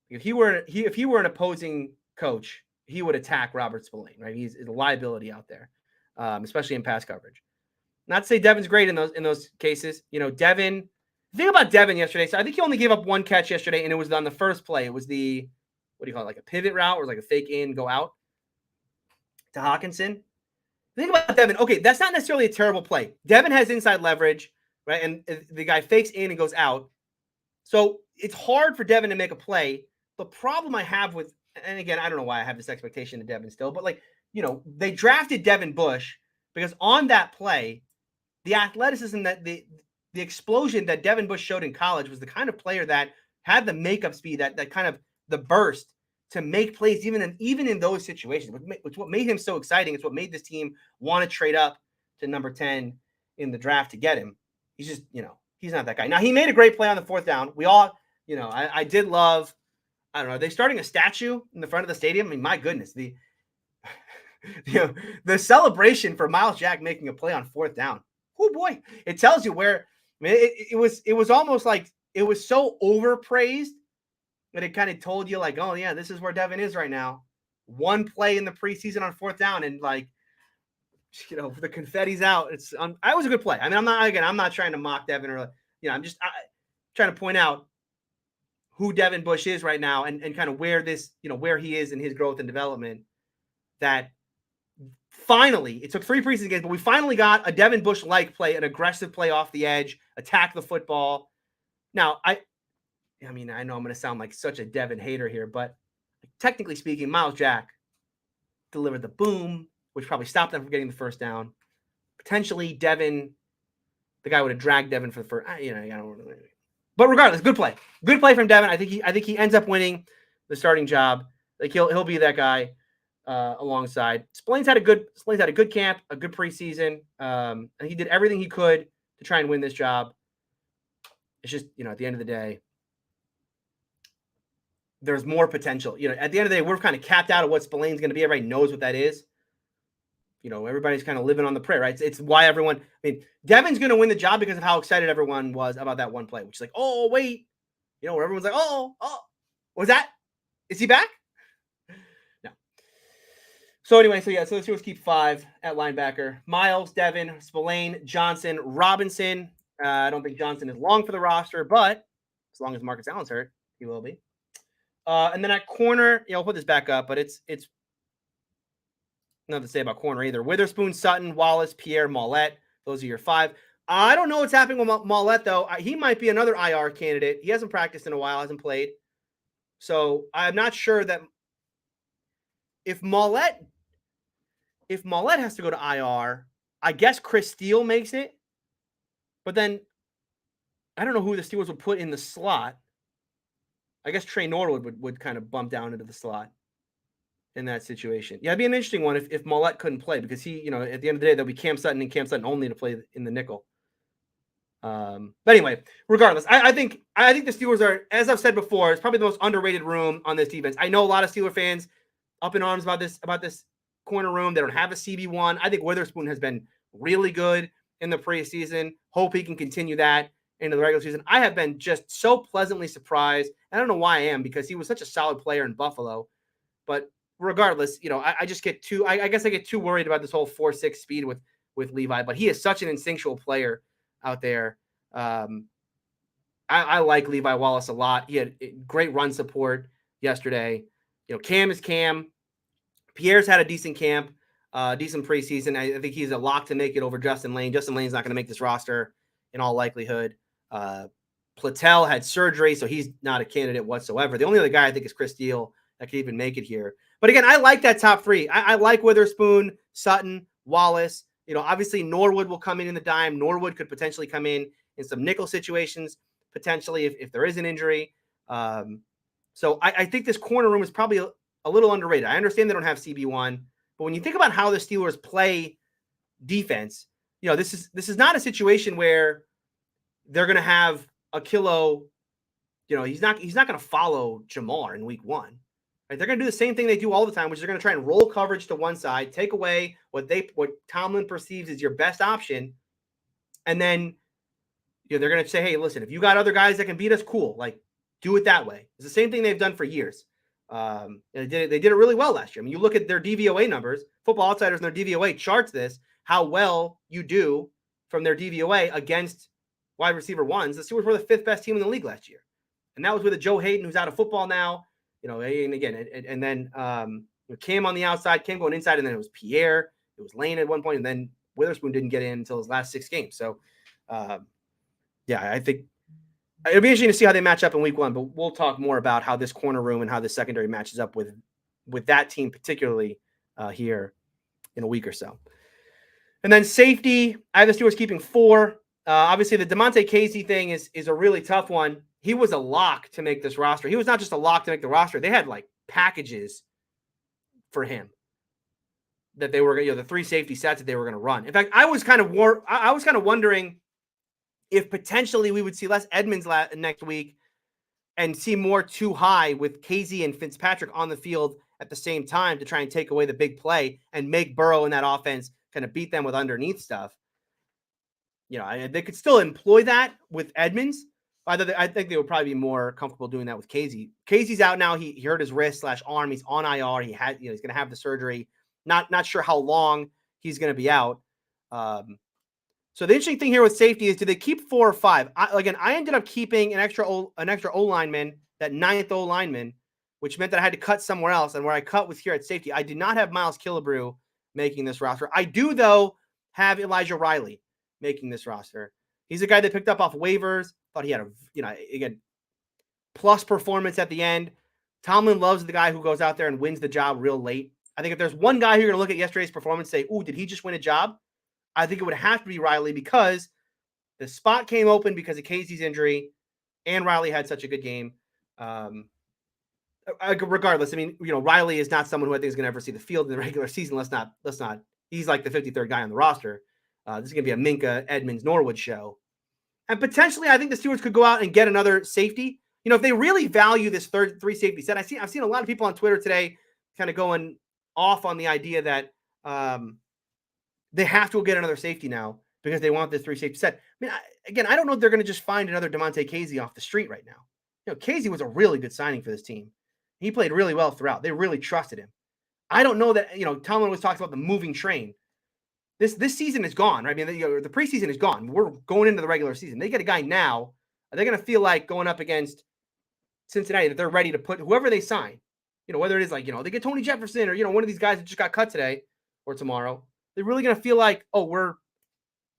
if he were an opposing coach, he would attack Robert Spillane, right? He's a liability out there, especially in pass coverage. Not to say Devin's great in those cases. Devin The thing about Devin yesterday, so I think he only gave up one catch yesterday, and it was on the first play. It was the, what do you call it, like a pivot route or like a fake in, go out to Hockenson. The thing about Devin, okay, that's not necessarily a terrible play. Devin has inside leverage, right? And the guy fakes in and goes out. So it's hard for Devin to make a play. The problem I have with, and again, I don't know why I have this expectation of Devin still, but like, they drafted Devin Bush because on that play, the athleticism that the explosion that Devin Bush showed in college was the kind of player that had the makeup speed, that kind of the burst to make plays even in those situations. It's what made him so exciting. It's what made this team want to trade up to number 10 in the draft to get him. He's just, he's not that guy. Now, he made a great play on the fourth down. We all, I did love, I don't know, are they starting a statue in the front of the stadium? I mean, my goodness, the celebration for Myles Jack making a play on fourth down. Oh boy, it tells you where. I mean, it was almost like it was so overpraised that it kind of told you like, oh yeah, this is where Devin is right now. One play in the preseason on fourth down, and like, the confetti's out. It was a good play. I mean, I'm not trying to mock Devin or I'm just trying to point out who Devin Bush is right now and kind of where this, where he is in his growth and development. That finally, it took 3 preseason games, but we finally got a Devin Bush-like play, an aggressive play off the edge, attack the football. Now, I mean, I know I'm going to sound like such a Devin hater here, but technically speaking, Myles Jack delivered the boom, which probably stopped them from getting the first down. Potentially, Devin, the guy would have dragged Devin for the first. I don't really. But regardless, good play from Devin. I think he ends up winning the starting job. Like he'll be that guy alongside. Spillane's had a good camp, a good preseason, and he did everything he could to try and win this job. It's just at the end of the day, there's more potential. At the end of the day, we're kind of capped out of what Spillane's going to be. Everybody knows what that is. Everybody's kind of living on the prayer, right? It's why everyone. I mean, Devin's going to win the job because of how excited everyone was about that one play, which is like, oh wait, where everyone's like, oh, was that? Is he back? No. So anyway, so the Steelers keep 5 at linebacker: Myles, Devin, Spillane, Johnson, Robinson. I don't think Johnson is long for the roster, but as long as Marcus Allen's hurt, he will be. And then at corner, I'll put this back up, but it's nothing to say about corner either. Witherspoon, Sutton, Wallace, Pierre, Mollett. Those are your 5. I don't know what's happening with Mollett, though. He might be another IR candidate. He hasn't practiced in a while, hasn't played. So I'm not sure that if Mollett has to go to IR, I guess Chris Steele makes it. But then I don't know who the Steelers would put in the slot. I guess Trey Norwood would kind of bump down into the slot in that situation. Yeah, it'd be an interesting one if Mollett couldn't play, because he, at the end of the day, there'll be Cam Sutton and Cam Sutton only to play in the nickel. But anyway, regardless, I think the Steelers are, as I've said before, it's probably the most underrated room on this defense. I know a lot of Steeler fans up in arms about this corner room. They don't have a CB1. I think Witherspoon has been really good in the preseason. Hope he can continue that into the regular season. I have been just so pleasantly surprised. I don't know why I am, because he was such a solid player in Buffalo. But regardless, I just get too, I guess I get too worried about this whole 4.6 speed with Levi, but he is such an instinctual player out there. I like Levi Wallace a lot. He had great run support yesterday. Cam is Cam. Pierre's had a decent camp, decent preseason. I think he's a lock to make it over Justin Lane. Justin Lane's not going to make this roster in all likelihood. Platel had surgery, so he's not a candidate whatsoever. The only other guy I think is Chris Steele that could even make it here. But again, I like that top 3. I like Witherspoon, Sutton, Wallace. Obviously Norwood will come in the dime. Norwood could potentially come in some nickel situations, potentially if there is an injury. So I think this corner room is probably a little underrated. I understand they don't have CB1, but when you think about how the Steelers play defense, this is not a situation where they're going to have a kilo. He's not going to follow Jamar in week 1. Right? They're going to do the same thing they do all the time, which is they're going to try and roll coverage to one side, take away what Tomlin perceives as your best option, and then they're going to say, hey, listen, if you got other guys that can beat us, cool. Like, do it that way. It's the same thing they've done for years. And they did it really well last year. I mean, you look at their DVOA numbers. Football Outsiders and their DVOA charts this, how well you do from their DVOA against wide receiver ones. The Steelers were the 5th best team in the league last year. And that was with a Joe Hayden who's out of football now. And again, and then Cam on the outside, Cam going inside, and then it was Pierre. It was Lane at one point, and then Witherspoon didn't get in until his last 6 games. So, I think it'll be interesting to see how they match up in week 1, but we'll talk more about how this corner room and how this secondary matches up with that team, particularly here in a week or so. And then safety, I have the Steelers keeping 4. Obviously, the Damontae Kazee thing is a really tough one. He was a lock to make this roster. He was not just a lock to make the roster. They had like packages for him that they were, the 3 safety sets that they were going to run. In fact, I was kind of wondering if potentially we would see less Edmonds next week and see more too high with Kazee and Fitzpatrick on the field at the same time to try and take away the big play and make Burrow in that offense kind of beat them with underneath stuff. They could still employ that with Edmonds. I think they would probably be more comfortable doing that with Kazee. Kazee's out now. He hurt his wrist / arm. He's on IR. He's going to have the surgery. Not sure how long he's going to be out. So the interesting thing here with safety is, do they keep 4 or 5? I ended up keeping an extra O lineman, that 9th O lineman, which meant that I had to cut somewhere else. And where I cut was here at safety. I did not have Miles Killebrew making this roster. I do, though, have Elijah Riley making this roster. He's a guy that picked up off waivers. Thought he had again, plus performance at the end. Tomlin loves the guy who goes out there and wins the job real late. I think if there's one guy who you're going to look at yesterday's performance and say, ooh, did he just win a job? I think it would have to be Riley, because the spot came open because of Kazee's injury, and Riley had such a good game. Regardless, Riley is not someone who I think is going to ever see the field in the regular season. Let's not. He's like the 53rd guy on the roster. This is going to be a Minka Edmonds Norwood show. And potentially, I think the Steelers could go out and get another safety. If they really value this 3 safety set, I've seen a lot of people on Twitter today kind of going off on the idea that they have to go get another safety now because they want this 3 safety set. I don't know if they're going to just find another Damontae Kazee off the street right now. Kazee was a really good signing for this team. He played really well throughout. They really trusted him. I don't know that, Tomlin was talking about the moving train. This season is gone, right? The preseason is gone. We're going into the regular season. They get a guy now. Are they going to feel like going up against Cincinnati that they're ready to put whoever they sign? Whether it is they get Tony Jefferson or, one of these guys that just got cut today or tomorrow. They're really going to feel like,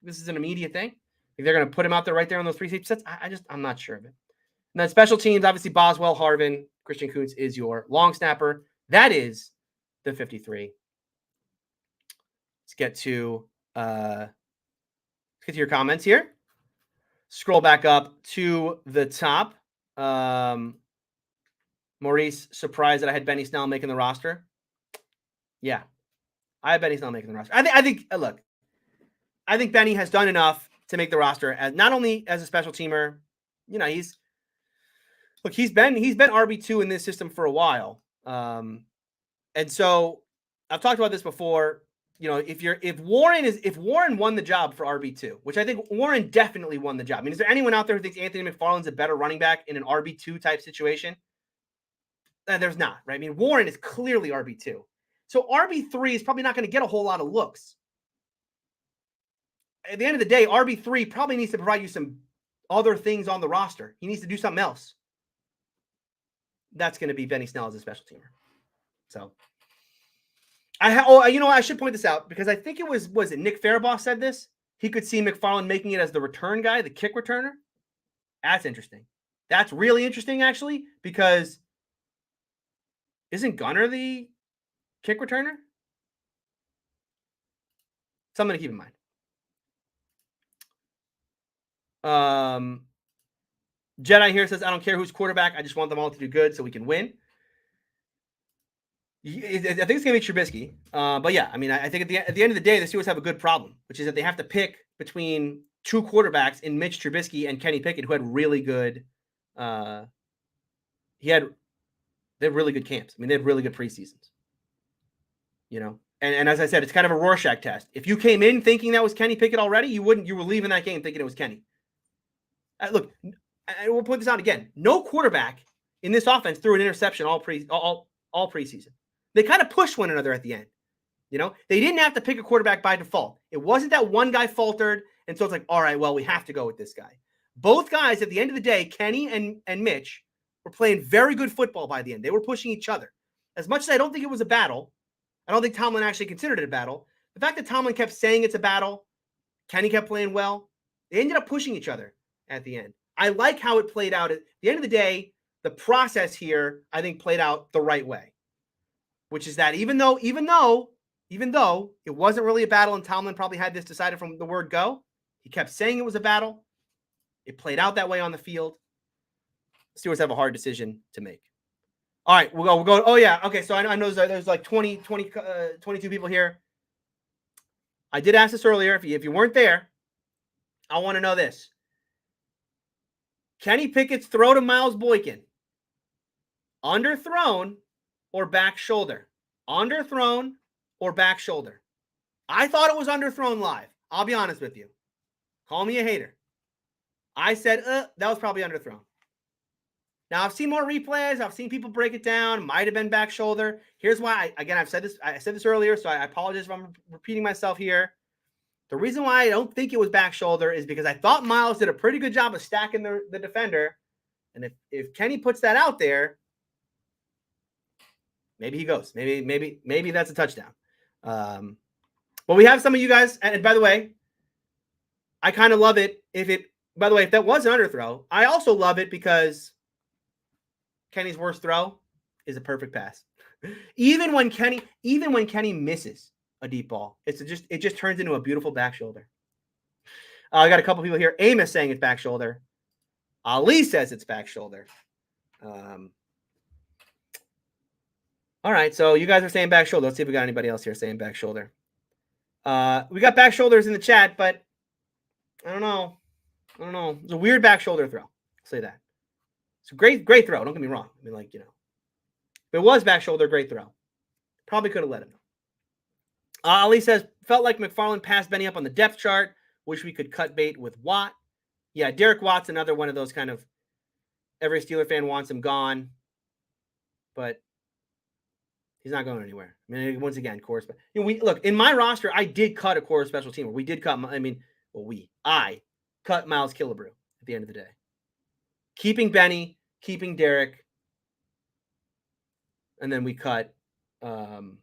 this is an immediate thing. They're going to put him out there right there on those 3 safety sets. I'm not sure of it. And then special teams, obviously Boswell, Harvin, Christian Kuntz is your long snapper. That is the 53. Let's get to your comments here. Scroll back up to the top. Maurice, surprised that I had Benny Snell making the roster. Yeah, I have Benny Snell making the roster. I think Benny has done enough to make the roster, as not only as a special teamer. He's been RB2 in this system for a while. And so I've talked about this before. If Warren won the job for RB2, which I think Warren definitely won the job. Is there anyone out there who thinks Anthony McFarland's a better running back in an RB2 type situation? There's not, right? Warren is clearly RB2. So RB3 is probably not going to get a whole lot of looks. At the end of the day, RB3 probably needs to provide you some other things on the roster. He needs to do something else. That's going to be Benny Snell as a special teamer. So I should point this out because I think it was it Nick Farabaugh said this? He could see McFarland making it as the return guy, the kick returner. That's interesting. That's really interesting, actually, because isn't Gunner the kick returner? Something to keep in mind. Jedi here says, I don't care who's quarterback. I just want them all to do good so we can win. I think it's going to be Trubisky. But yeah, I think at the end of the day, the Steelers have a good problem, which is that they have to pick between 2 quarterbacks in Mitch Trubisky and Kenny Pickett, who had really good they had really good camps. They had really good preseasons. And as I said, it's kind of a Rorschach test. If you came in thinking that was Kenny Pickett already, you were leaving that game thinking it was Kenny. Look, I will point this out again. No quarterback in this offense threw an interception all preseason. They kind of pushed one another at the end. They didn't have to pick a quarterback by default. It wasn't that one guy faltered, and so it's like, all right, well, we have to go with this guy. Both guys, at the end of the day, Kenny and Mitch, were playing very good football by the end. They were pushing each other. As much as I don't think it was a battle, I don't think Tomlin actually considered it a battle. The fact that Tomlin kept saying it's a battle, Kenny kept playing well, they ended up pushing each other at the end. I like how it played out. At the end of the day, the process here, I think, played out the right way, which is that even though it wasn't really a battle and Tomlin probably had this decided from the word go, he kept saying it was a battle. It played out that way on the field. Steelers have a hard decision to make. All right, we'll go. Oh, yeah. Okay, so I know there's like 22 people here. I did ask this earlier. If you weren't there, I want to know this. Kenny Pickett's throw to Miles Boykin, underthrown or back shoulder? Underthrown or back shoulder? I thought it was underthrown live. I'll be honest with you. Call me a hater. I said, that was probably underthrown. Now, I've seen more replays. I've seen people break it down. Might have been back shoulder. Here's why. I said this earlier, so I apologize if I'm repeating myself here. The reason why I don't think it was back shoulder is because I thought Miles did a pretty good job of stacking the defender. And if Kenny puts that out there, maybe he goes. Maybe that's a touchdown. But we have some of you guys. And by the way, I kind of love it. If that was an underthrow, I also love it because Kenny's worst throw is a perfect pass. Even when Kenny misses a deep ball, it just turns into a beautiful back shoulder. I got a couple people here. Amos saying it's back shoulder. Ali says it's back shoulder. All right, so you guys are saying back shoulder. Let's see if we got anybody else here saying back shoulder. We got back shoulders in the chat, but I don't know. It's a weird back shoulder throw. I'll say that. It's a great throw. Don't get me wrong. I mean, if it was back shoulder, great throw. Probably could have let him know. Ali says, felt like McFarland passed Benny up on the depth chart. Wish we could cut bait with Watt. Yeah, Derek Watt's another one of those kind of every Steeler fan wants him gone, but he's not going anywhere. I mean, once again, core. Look, in my roster, I did cut a core special teamer. We did cut. I cut Miles Killebrew at the end of the day. Keeping Benny, keeping Derek, and then we cut Miles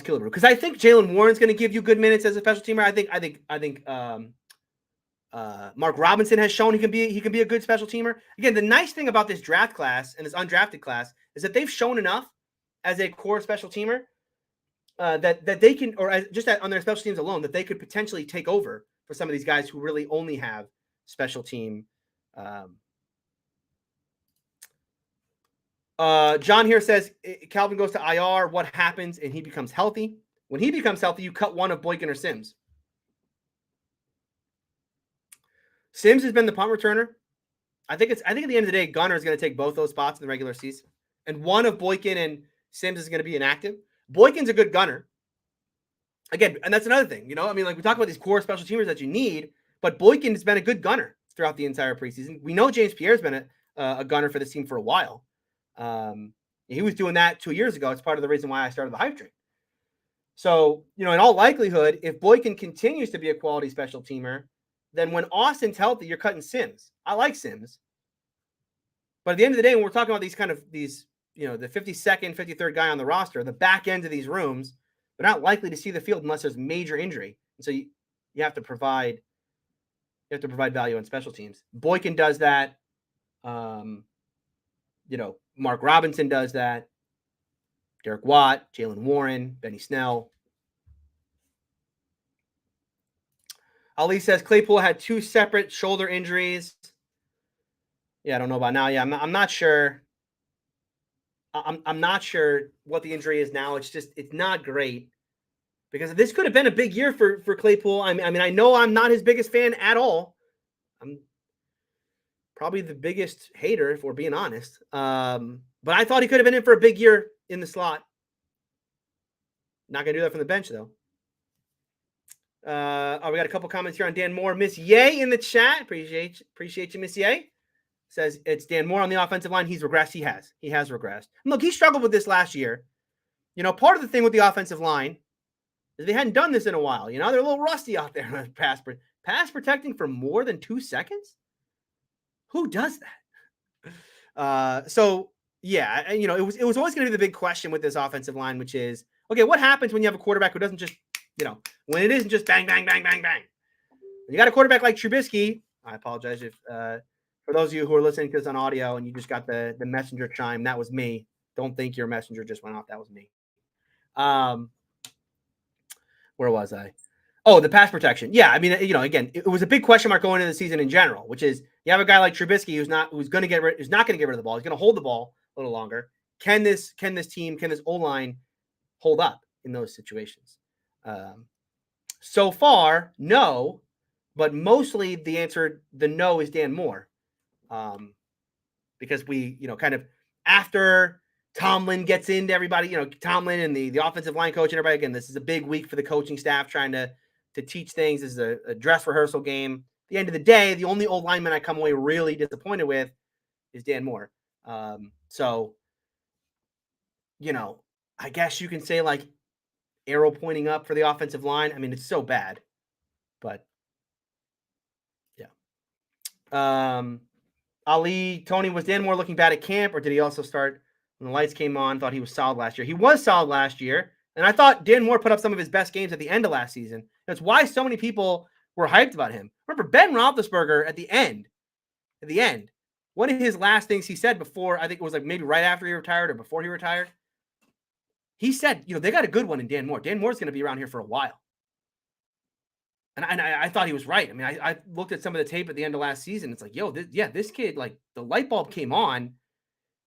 Killebrew because I think Jaylen Warren's going to give you good minutes as a special teamer. I think Mark Robinson has shown he can be a good special teamer. Again, the nice thing about this draft class and this undrafted class is that they've shown enough as a core special teamer that they can, or just on their special teams alone, that they could potentially take over for some of these guys who really only have special team. John here says Calvin goes to IR. What happens and he becomes healthy? When he becomes healthy, you cut one of Boykin or Sims. Sims has been the punt returner. I think at the end of the day, Gunner is going to take both those spots in the regular season, and one of Boykin and Sims is going to be inactive. Boykin's a good gunner. Again, and that's another thing. We talk about these core special teamers that you need, but Boykin has been a good gunner throughout the entire preseason. We know James Pierre's been a gunner for this team for a while. He was doing that 2 years ago. It's part of the reason why I started the hype train. So, in all likelihood, if Boykin continues to be a quality special teamer, then when Austin's healthy, you're cutting Sims. I like Sims. But at the end of the day, when we're talking about the 52nd, 53rd guy on the roster, the back end of these rooms, they're not likely to see the field unless there's major injury. And so you have to provide value on special teams. Boykin does that. Mark Robinson does that. Derek Watt, Jaylen Warren, Benny Snell. Ali says Claypool had 2 separate shoulder injuries. Yeah, I don't know about now. Yeah, I'm not sure. I'm not sure what the injury is now. It's not great because this could have been a big year for Claypool. I mean, I know I'm not his biggest fan at all. I'm probably the biggest hater if we're being honest. But I thought he could have been in for a big year in the slot. Not gonna do that from the bench though. We got a couple comments here on Dan Moore. Miss Ye in the chat. Appreciate you, Miss Ye. Says it's Dan Moore on the offensive line. He's regressed. He has regressed. And look, he struggled with this last year. Part of the thing with the offensive line is they hadn't done this in a while. They're a little rusty out there on pass Pass protecting for more than 2 seconds? Who does that? So yeah, it was always going to be the big question with this offensive line, which is, okay, what happens when you have a quarterback who doesn't just, when it isn't just bang, bang, bang, bang, bang. When you got a quarterback like Trubisky, I apologize if for those of you who are listening to this on audio and you just got the messenger chime, that was me. Don't think your messenger just went off. That was me. Where was I? Oh, the pass protection. Yeah, I mean, again, it was a big question mark going into the season in general, which is you have a guy like Trubisky who's not going to get rid of the ball. He's going to hold the ball a little longer. Can this O-line hold up in those situations? So far, no, but mostly the no is Dan Moore, because we, kind of after Tomlin gets into everybody, Tomlin and the offensive line coach and everybody. Again, this is a big week for the coaching staff trying to teach things. This is a dress rehearsal game. At the end of the day, the only old lineman I come away really disappointed with is Dan Moore. So, I guess you can say like arrow pointing up for the offensive line. I mean, it's so bad, but yeah. Ali, Tony, was Dan Moore looking bad at camp, or did he also start when the lights came on? Thought he was solid last year. He was solid last year, and I thought Dan Moore put up some of his best games at the end of last season. That's why so many people were hyped about him. Remember Ben Roethlisberger at the end, one of his last things he said before, I think it was like maybe right after he retired or before he retired, he said, they got a good one in Dan Moore. Dan Moore's going to be around here for a while. And I thought he was right. I mean, I looked at some of the tape at the end of last season. It's like, this kid, like the light bulb came on,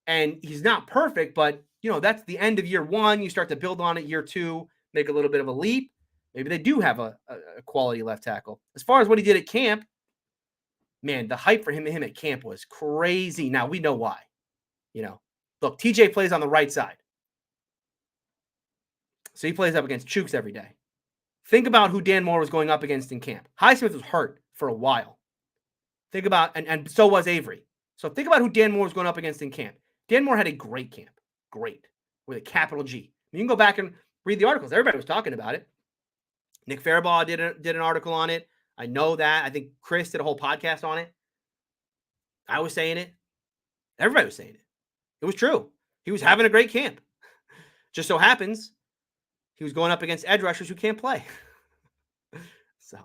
and he's not perfect, but that's the end of year one. You start to build on it year two, make a little bit of a leap. Maybe they do have a quality left tackle. As far as what he did at camp, man, the hype for him at camp was crazy. Now we know why. Look, TJ plays on the right side, so he plays up against Chooks every day. Think about who Dan Moore was going up against in camp. Highsmith was hurt for a while. Think about, and so was Avery. So think about who Dan Moore was going up against in camp. Dan Moore had a great camp. Great. With a capital G. You can go back and read the articles. Everybody was talking about it. Nick Farabaugh did an article on it. I know that. I think Chris did a whole podcast on it. I was saying it. Everybody was saying it. It was true. He was having a great camp. Just so happens he was going up against edge rushers who can't play. So,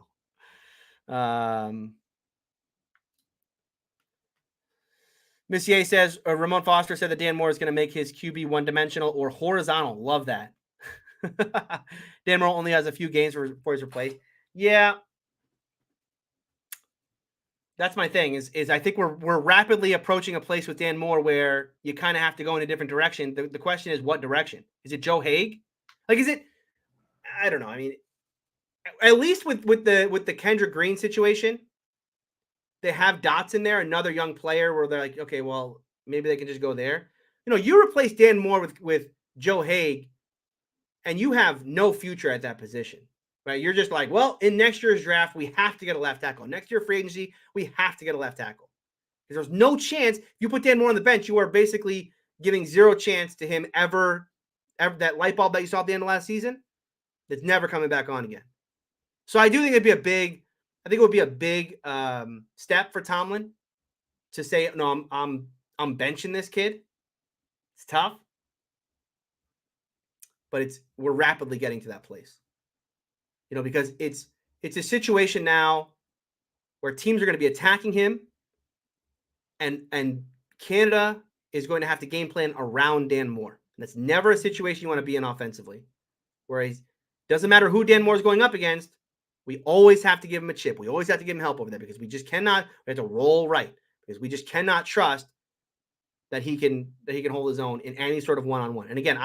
Messier says, Ramon Foster said that Dan Moore is going to make his QB one-dimensional or horizontal. Love that. Dan Moore only has a few games before he's replaced. Yeah. That's my thing is I think we're rapidly approaching a place with Dan Moore where you kind of have to go in a different direction. The question is, what direction? Is it Joe Haeg? Like, is it? I don't know. I mean, at least with the Kendrick Green situation, they have dots in there, another young player where they're like, okay, well, maybe they can just go there. You replace Dan Moore with Joe Haeg, and you have no future at that position, right? You're just like, well, in next year's draft, we have to get a left tackle. Next year free agency, we have to get a left tackle. Because there's no chance. If you put Dan Moore on the bench, you are basically giving zero chance to him ever that light bulb that you saw at the end of last season, that's never coming back on again. So I do think it would be a big step for Tomlin to say, no, I'm benching this kid. It's tough, but we're rapidly getting to that place. Because it's a situation now where teams are going to be attacking him, and Canada is going to have to game plan around Dan Moore. And that's never a situation you want to be in offensively, where doesn't matter who Dan Moore is going up against. We always have to give him a chip. We always have to give him help over there because we just cannot. We have to roll right because we just cannot trust that he can hold his own in any sort of one-on-one. And again,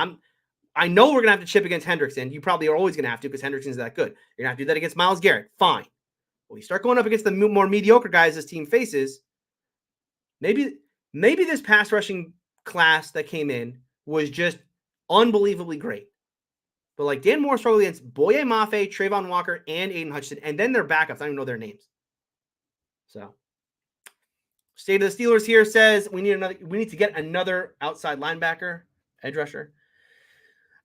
I know we're gonna have to chip against Hendrickson. You probably are always gonna have to because Hendrickson's that good. You're gonna have to do that against Myles Garrett. Fine. When you start going up against the more mediocre guys this team faces, maybe this pass rushing class that came in was just unbelievably great. But like Dan Moore struggled against Boye Mafe, Trayvon Walker, and Aiden Hutchinson, and then their backups. I don't even know their names. So, State of the Steelers here says we need to get another outside linebacker, edge rusher.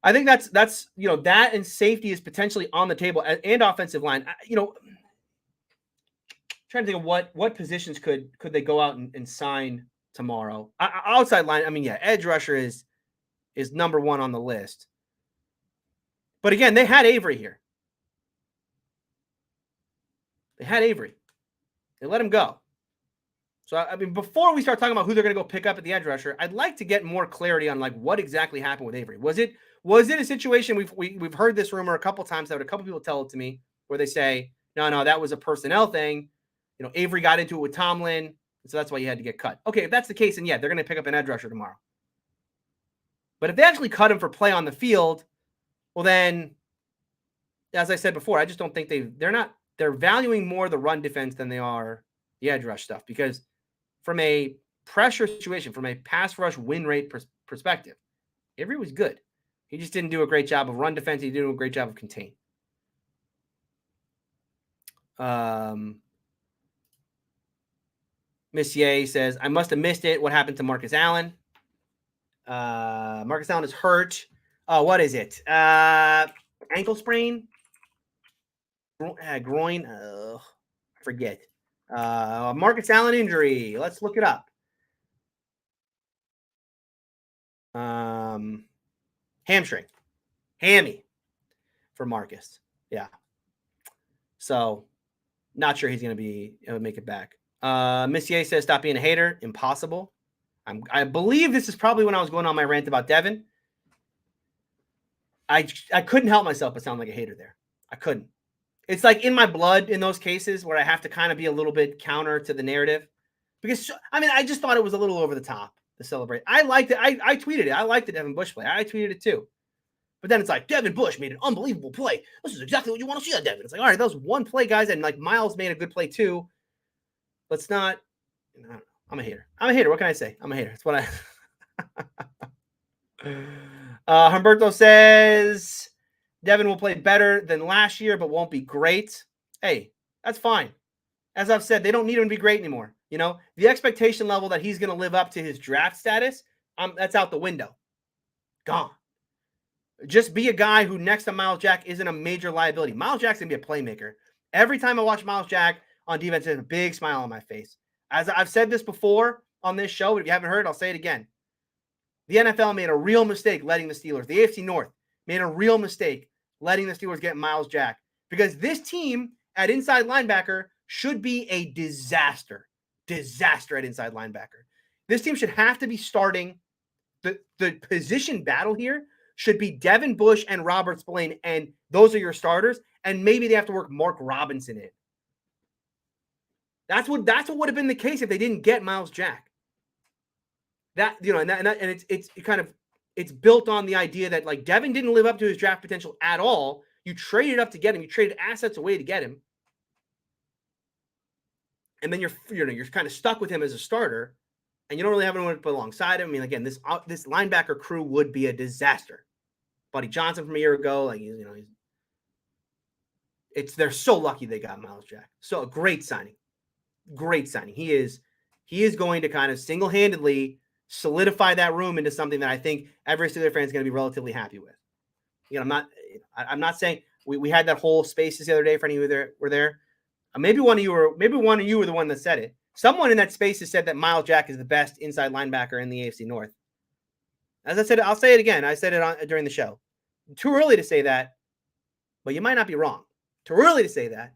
I think that's that and safety is potentially on the table, and offensive line. trying to think of what positions could they go out and sign tomorrow. Outside line, I mean, yeah, edge rusher is number one on the list. But again, they had Avery here. They had Avery. They let him go. So, I mean, before we start talking about who they're going to go pick up at the edge rusher, I'd like to get more clarity on like what exactly happened with Avery. Was it a situation we've heard this rumor a couple times? That a couple people tell it to me where they say, no, that was a personnel thing. You know, Avery got into it with Tomlin, so that's why he had to get cut. Okay, if that's the case, then yeah, they're going to pick up an edge rusher tomorrow. But if they actually cut him for play on the field, well then, as I said before, I just don't think they're valuing more the run defense than they are the edge rush stuff, because from a pressure situation, from a pass rush win rate perspective, Avery was good. He just didn't do a great job of run defense. He didn't do a great job of contain. Miss Ye says, I must have missed it. What happened to Marcus Allen? Marcus Allen is hurt. What is it? Ankle sprain? Groin? I forget. Marcus Allen injury. Let's look it up. Hamstring. Hammy for Marcus. Yeah. So, not sure he's going to be able to make it back. Missier says, stop being a hater. Impossible. I believe this is probably when I was going on my rant about Devin. I couldn't help myself but sound like a hater there. I couldn't. It's like in my blood in those cases where I have to kind of be a little bit counter to the narrative. Because, I mean, I just thought it was a little over the top to celebrate. I liked it. I tweeted it. I liked the Devin Bush play. I tweeted it too. But then it's like, Devin Bush made an unbelievable play. This is exactly what you want to see on Devin. It's like, all right, that was one play, guys. And like Miles made a good play too. Let's not, I don't know. I'm a hater. What can I say? I'm a hater. That's what Humberto says, Devin will play better than last year, but won't be great. Hey, that's fine. As I've said, they don't need him to be great anymore. You know, the expectation level that he's going to live up to his draft status, that's out the window. Gone. Just be a guy who next to Miles Jack isn't a major liability. Miles Jack's going to be a playmaker. Every time I watch Miles Jack on defense, there's a big smile on my face. As I've said this before on this show, but if you haven't heard, I'll say it again. The NFL made a real mistake letting the Steelers, the AFC North, made a real mistake letting the Steelers get Miles Jack, because this team at inside linebacker should be a disaster at inside linebacker. This team should have to be starting the position battle here should be Devin Bush and Robert Spillane, and those are your starters, and maybe they have to work Mark Robinson in. That's what would have been the case if they didn't get Miles Jack. That, you know, and it's built on the idea that like Devin didn't live up to his draft potential at all. You traded up to get him. You traded assets away to get him, and then you're kind of stuck with him as a starter, and you don't really have anyone to put alongside him. I mean, again, this linebacker crew would be a disaster. Buddy Johnson from a year ago, like they're so lucky they got Miles Jack. So a great signing. He is going to kind of single-handedly solidify that room into something that I think every Steelers fan is going to be relatively happy with. You know, I'm not saying we had that whole Spaces the other day for any of you that were there. Maybe one of you were the one that said it. Someone in that space has said that Miles Jack is the best inside linebacker in the AFC North. As I said, I'll say it again. I said it during the show. Too early to say that, but you might not be wrong. Too early to say that,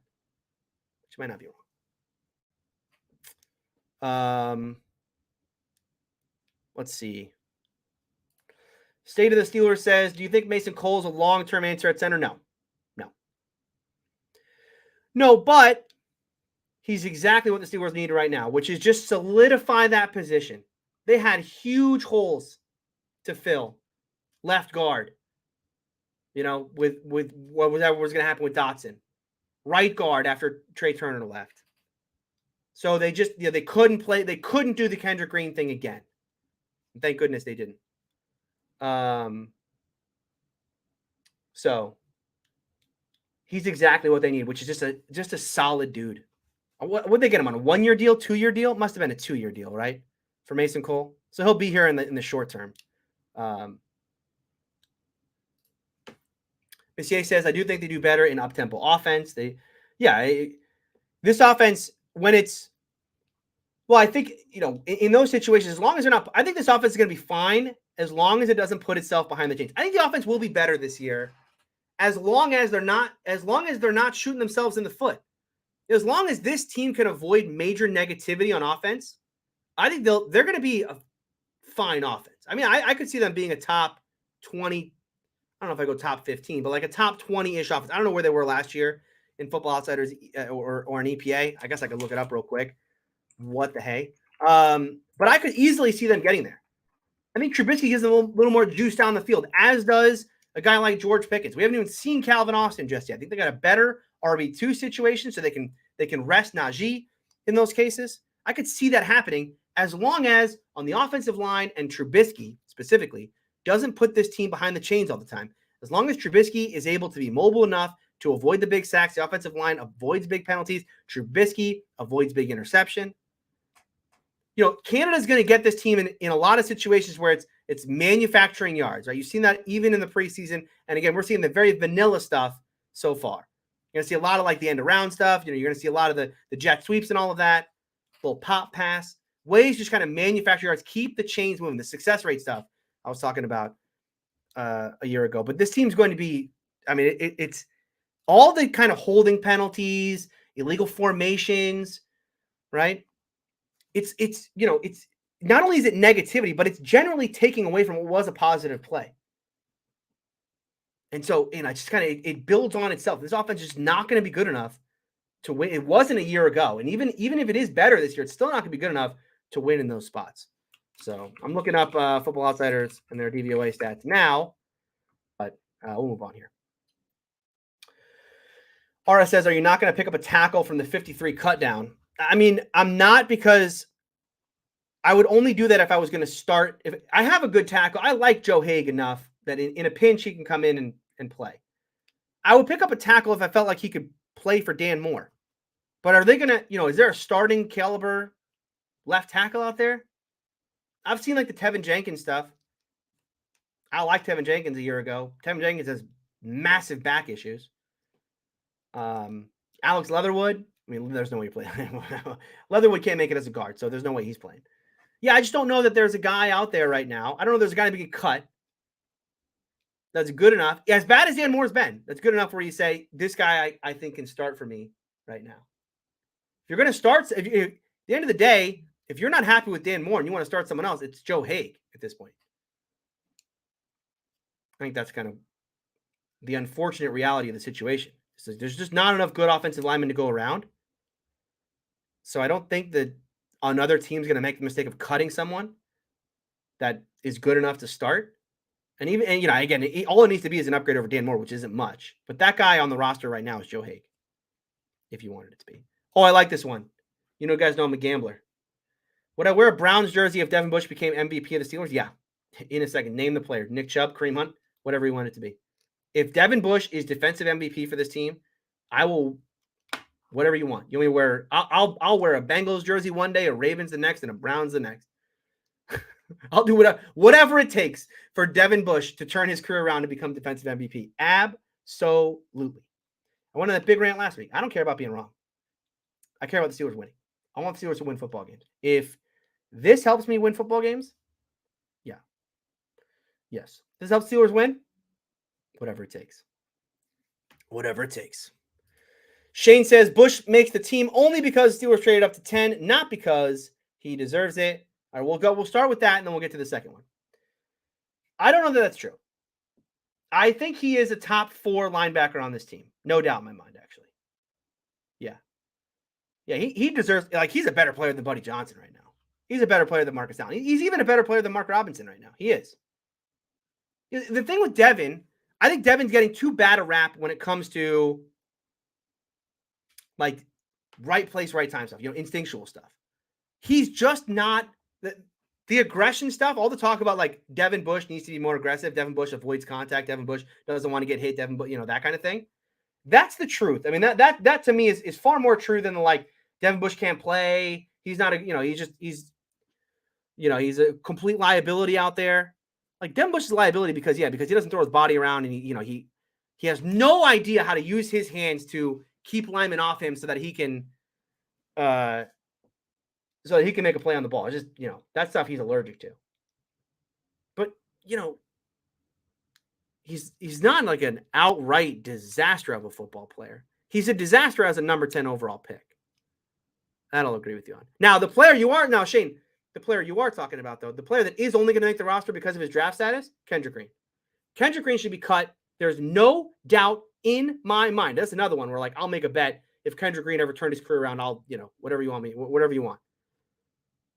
but you might not be wrong. Let's see. State of the Steelers says, do you think Mason Cole is a long-term answer at center? No, but he's exactly what the Steelers need right now, which is just solidify that position. They had huge holes to fill. Left guard, with whatever was going to happen with Dotson. Right guard after Trey Turner left. So they just, they couldn't do the Kendrick Green thing again. Thank goodness they didn't. So he's exactly what they need, which is just a solid dude. What they get him on? A 1-year deal, 2-year deal? It must have been a 2-year deal, right? For Mason Cole. So he'll be here in the short term. Messier says, I do think they do better in up-tempo offense. This offense when it's, well, I think, in those situations, as long as they're not, I think this offense is going to be fine as long as it doesn't put itself behind the chains. I think the offense will be better this year as long as they're not shooting themselves in the foot. As long as this team can avoid major negativity on offense, I think they're going to be a fine offense. I mean, I could see them being a top 20. I don't know if I go top 15, but like a top 20-ish offense. I don't know where they were last year in Football Outsiders or an EPA. I guess I could look it up real quick. What the hey? But I could easily see them getting there. I think Trubisky gives them a little more juice down the field, as does a guy like George Pickens. We haven't even seen Calvin Austin just yet. I think they got a better RB2 situation, so they can rest Najee in those cases. I could see that happening as long as on the offensive line and Trubisky specifically doesn't put this team behind the chains all the time. As long as Trubisky is able to be mobile enough to avoid the big sacks, the offensive line avoids big penalties, Trubisky avoids big interception. Canada's going to get this team in a lot of situations where it's manufacturing yards, right? You've seen that even in the preseason. And again, we're seeing the very vanilla stuff so far. You're going to see a lot of like the end around stuff. You're going to see a lot of the jet sweeps and all of that, little pop pass, ways to just kind of manufacture yards, keep the chains moving, the success rate stuff I was talking about a year ago. But this team's going to be, I mean, it's all the kind of holding penalties, illegal formations, right? It's not only is it negativity, but it's generally taking away from what was a positive play. And so, just kind of it builds on itself. This offense is not going to be good enough to win. It wasn't a year ago, and even if it is better this year, it's still not going to be good enough to win in those spots. So I'm looking up Football Outsiders and their DVOA stats now, but we'll move on here. RS says, "Are you not going to pick up a tackle from the 53 cut down?" I mean, I'm not, because I would only do that if I was going to start. If I have a good tackle, I like Joe Haeg enough that in a pinch he can come in and play. I would pick up a tackle if I felt like he could play for Dan Moore. But are they going to, is there a starting caliber left tackle out there? I've seen like the Tevin Jenkins stuff. I liked Tevin Jenkins a year ago. Tevin Jenkins has massive back issues. Alex Leatherwood. I mean, there's no way you're playing. Leatherwood can't make it as a guard, so there's no way he's playing. Yeah, I just don't know that there's a guy out there right now. I don't know if there's a guy to get cut that's good enough. As bad as Dan Moore's been, that's good enough where you say, this guy I think can start for me right now. If you're going to start, at the end of the day, if you're not happy with Dan Moore and you want to start someone else, it's Joe Haeg at this point. I think that's kind of the unfortunate reality of the situation. So there's just not enough good offensive linemen to go around. So I don't think that another team's going to make the mistake of cutting someone that is good enough to start. And again, all it needs to be is an upgrade over Dan Moore, which isn't much. But that guy on the roster right now is Joe Haeg, if you wanted it to be. Oh, I like this one. You guys know I'm a gambler. Would I wear a Browns jersey if Devin Bush became MVP of the Steelers? Yeah. In a second. Name the player. Nick Chubb, Kareem Hunt, whatever you want it to be. If Devin Bush is defensive MVP for this team, I will, whatever you want. You want me to wear, I'll wear a Bengals jersey one day, a Ravens the next, and a Browns the next. I'll do whatever it takes for Devin Bush to turn his career around and become defensive MVP. Absolutely. I went on that big rant last week. I don't care about being wrong. I care about the Steelers winning. I want the Steelers to win football games. If this helps me win football games, yeah. Yes. This helps Steelers win? Whatever it takes. Whatever it takes. Shane says Bush makes the team only because Steelers traded up to 10, not because he deserves it. All right, we'll start with that, and then we'll get to the second one. I don't know that that's true. I think he is a top 4 linebacker on this team. No doubt in my mind, actually. Yeah. Yeah, he deserves, he's a better player than Buddy Johnson right now. He's a better player than Marcus Allen. He's even a better player than Mark Robinson right now. He is. The thing with Devin, I think Devin's getting too bad a rap when it comes to right place, right time stuff, instinctual stuff. He's just not the aggression stuff, all the talk about Devin Bush needs to be more aggressive. Devin Bush avoids contact. Devin Bush doesn't want to get hit. Devin Bush, that kind of thing. That's the truth. I mean, that to me is far more true than Devin Bush can't play. He's not he's a complete liability out there. Devin Bush is a liability because he doesn't throw his body around, and he has no idea how to use his hands to keep linemen off him so that he can so that he can make a play on the ball. It's just, that stuff he's allergic to. But, he's not like an outright disaster of a football player. He's a disaster as a number 10 overall pick. That'll agree with you on. Now, the player you are talking about, though, the player that is only going to make the roster because of his draft status, Kendrick Green. Kendrick Green should be cut. There's no doubt in my mind. That's another one where, like, I'll make a bet if Kendrick Green ever turned his career around, I'll, whatever you want.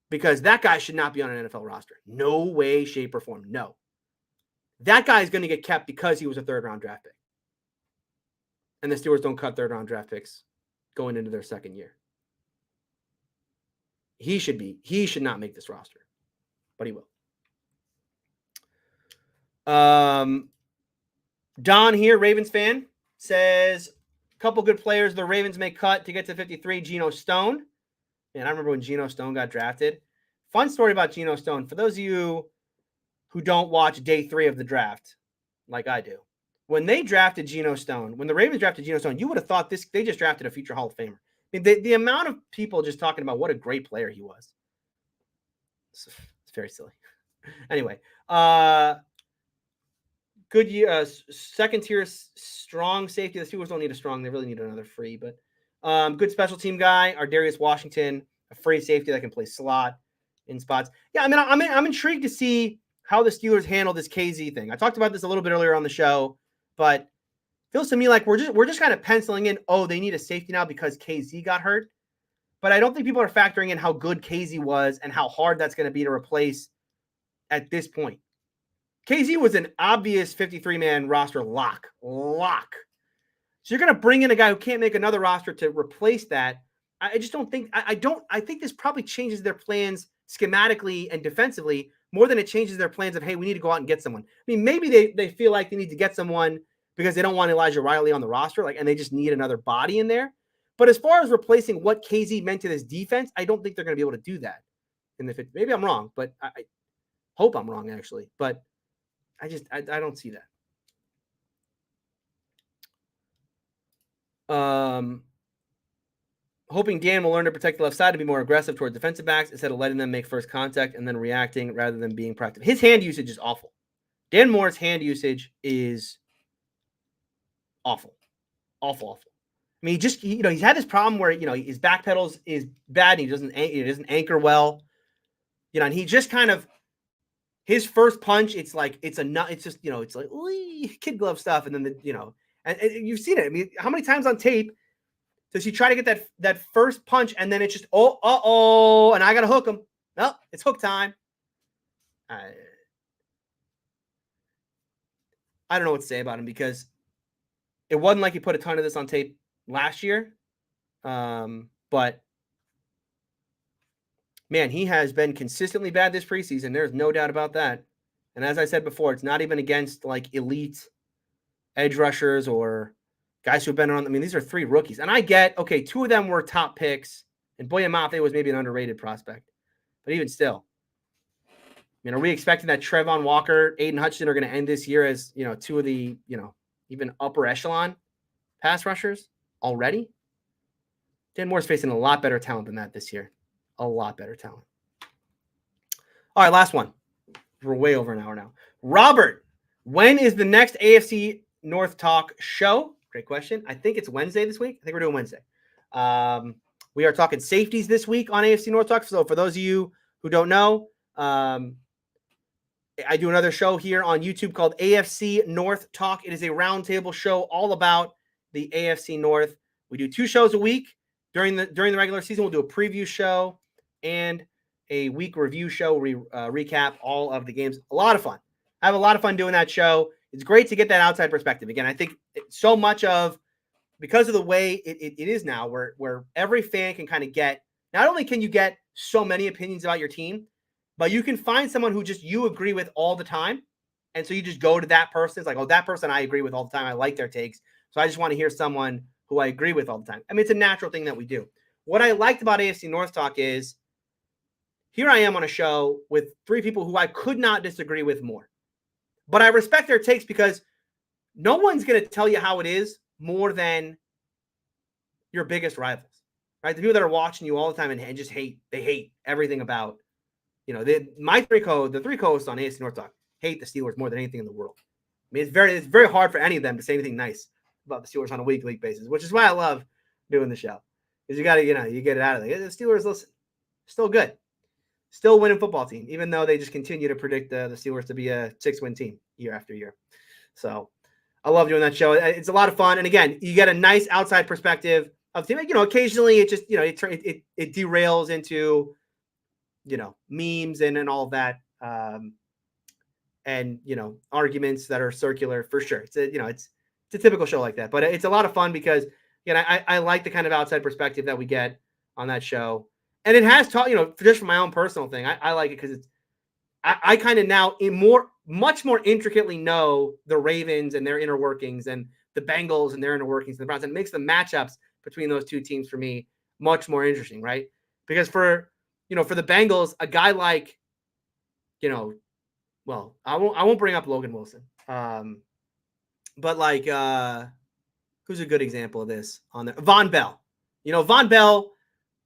Because that guy should not be on an NFL roster. No way, shape, or form. No. That guy is going to get kept because he was a third-round draft pick. And the Steelers don't cut third-round draft picks going into their second year. He should not make this roster, but he will. Don here, Ravens fan, says a couple good players the Ravens may cut to get to 53. Geno Stone. Man, I remember when Geno Stone got drafted. Fun story about Geno Stone. For those of you who don't watch day 3 of the draft, like I do, when the Ravens drafted Geno Stone, you would have thought they just drafted a future Hall of Famer. I mean, the amount of people just talking about what a great player he was. It's very silly. Anyway, good year, second tier strong safety. The Steelers don't need a strong; they really need another free. But good special team guy, Ardarius Washington, a free safety that can play slot in spots. Yeah, I mean, I'm intrigued to see how the Steelers handle this KZ thing. I talked about this a little bit earlier on the show, but feels to me like we're just kind of penciling in, they need a safety now because KZ got hurt. But I don't think people are factoring in how good KZ was and how hard that's going to be to replace at this point. KZ was an obvious 53-man roster lock. So you're going to bring in a guy who can't make another roster to replace that. I just don't think – I think this probably changes their plans schematically and defensively more than it changes their plans of, hey, we need to go out and get someone. I mean, maybe they feel like they need to get someone because they don't want Elijah Riley on the roster, and they just need another body in there. But as far as replacing what KZ meant to this defense, I don't think they're going to be able to do that. Maybe I'm wrong, but I hope I'm wrong, actually. But I don't see that. Hoping Dan will learn to protect the left side to be more aggressive toward defensive backs instead of letting them make first contact and then reacting rather than being proactive. His hand usage is awful. Dan Moore's hand usage is awful. Awful. I mean, he's had this problem where, his back pedals is bad. And he doesn't anchor well, and he just kind of, his first punch, it's like, it's just, it's like kid glove stuff. And then, and you've seen it. I mean, how many times on tape does he try to get that first punch and then it's just, and I got to hook him. No, it's hook time. I don't know what to say about him because it wasn't like he put a ton of this on tape last year. But man, he has been consistently bad this preseason. There's no doubt about that. And as I said before, it's not even against like elite edge rushers or guys who've been around. I mean, these are 3 rookies. And I get, 2 of them were top picks. And Boye Mafe was maybe an underrated prospect. But even still, I mean, are we expecting that Trevon Walker, Aiden Hutchinson are going to end this year as, 2 of the, even upper echelon pass rushers already? Dan Moore's facing a lot better talent than that this year. A lot better talent. All right, last one. We're way over an hour now. Robert, when is the next AFC North Talk show? Great question. I think it's Wednesday this week. I think we're doing Wednesday. We are talking safeties this week on AFC North Talk. So for those of you who don't know, I do another show here on YouTube called AFC North Talk. It is a roundtable show all about the AFC North. We do 2 shows a week. During the regular season, we'll do a preview show and a week review show. We recap all of the games. A lot of fun. I have a lot of fun doing that show. It's great to get that outside perspective. Again, I think so much of, because of the way it is now, where every fan can kind of get, not only can you get so many opinions about your team, but you can find someone who just you agree with all the time. And so you just go to that person. It's like, that person I agree with all the time. I like their takes. So I just want to hear someone who I agree with all the time. I mean, it's a natural thing that we do. What I liked about AFC North Talk is here I am on a show with 3 people who I could not disagree with more. But I respect their takes because no one's going to tell you how it is more than your biggest rivals, right? The people that are watching you all the time and just hate everything about, the three co-hosts on AFC North Talk hate the Steelers more than anything in the world. I mean, it's very hard for any of them to say anything nice about the Steelers on a week basis, which is why I love doing the show. Because you got to, you get it out of there. The Steelers, listen, still good. Still winning football team, even though they just continue to predict the Steelers to be a 6-win team year after year. So I love doing that show. It's a lot of fun. And again, you get a nice outside perspective of team. Occasionally it just, it derails into, memes and all of that. And, arguments that are circular for sure. It's a typical show like that, but it's a lot of fun because, I like the kind of outside perspective that we get on that show. And it has taught, just from my own personal thing, I like it because I kind of now much more intricately know the Ravens and their inner workings and the Bengals and their inner workings and the Browns. And it makes the matchups between those two teams for me much more interesting, right? Because for the Bengals, a guy like, well, I won't bring up Logan Wilson. But like, who's a good example of this on there? Von Bell. Von Bell,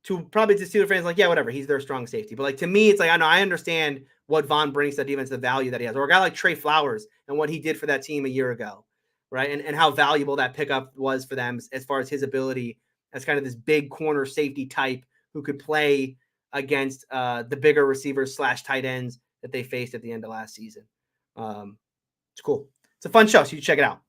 to Steelers fans, like, yeah, whatever. He's their strong safety. But like, to me, it's like, I understand what Von brings to that defense, the value that he has. Or a guy like Trey Flowers and what he did for that team a year ago, right? And how valuable that pickup was for them as far as his ability as kind of this big corner safety type who could play against the bigger receivers / tight ends that they faced at the end of last season. It's cool. It's a fun show, so you check it out.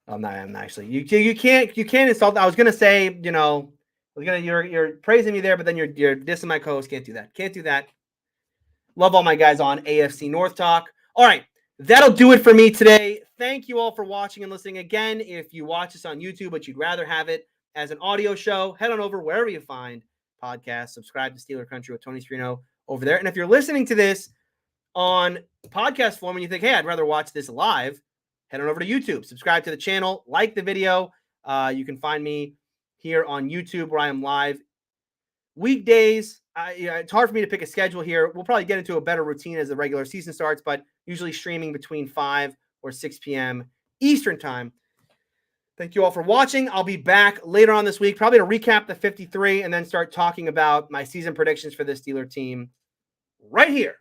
I'm not actually. You can't insult. I was gonna say, you're praising me there, but then you're dissing my co-host. Can't do that. Can't do that. Love all my guys on AFC North Talk. All right, that'll do it for me today. Thank you all for watching and listening. Again, if you watch this on YouTube, but you'd rather have it as an audio show, head on over wherever you find podcasts. Subscribe to Steeler Country with Tony Serino over there. And if you're listening to this on podcast form and you think, hey, I'd rather watch this live, head on over to YouTube, subscribe to the channel, like the video. You can find me here on YouTube where I am live weekdays. It's hard for me to pick a schedule here. We'll probably get into a better routine as the regular season starts, but usually streaming between 5 or 6 p.m. Eastern time. Thank you all for watching. I'll be back later on this week, probably to recap the 53 and then start talking about my season predictions for this Steeler team right here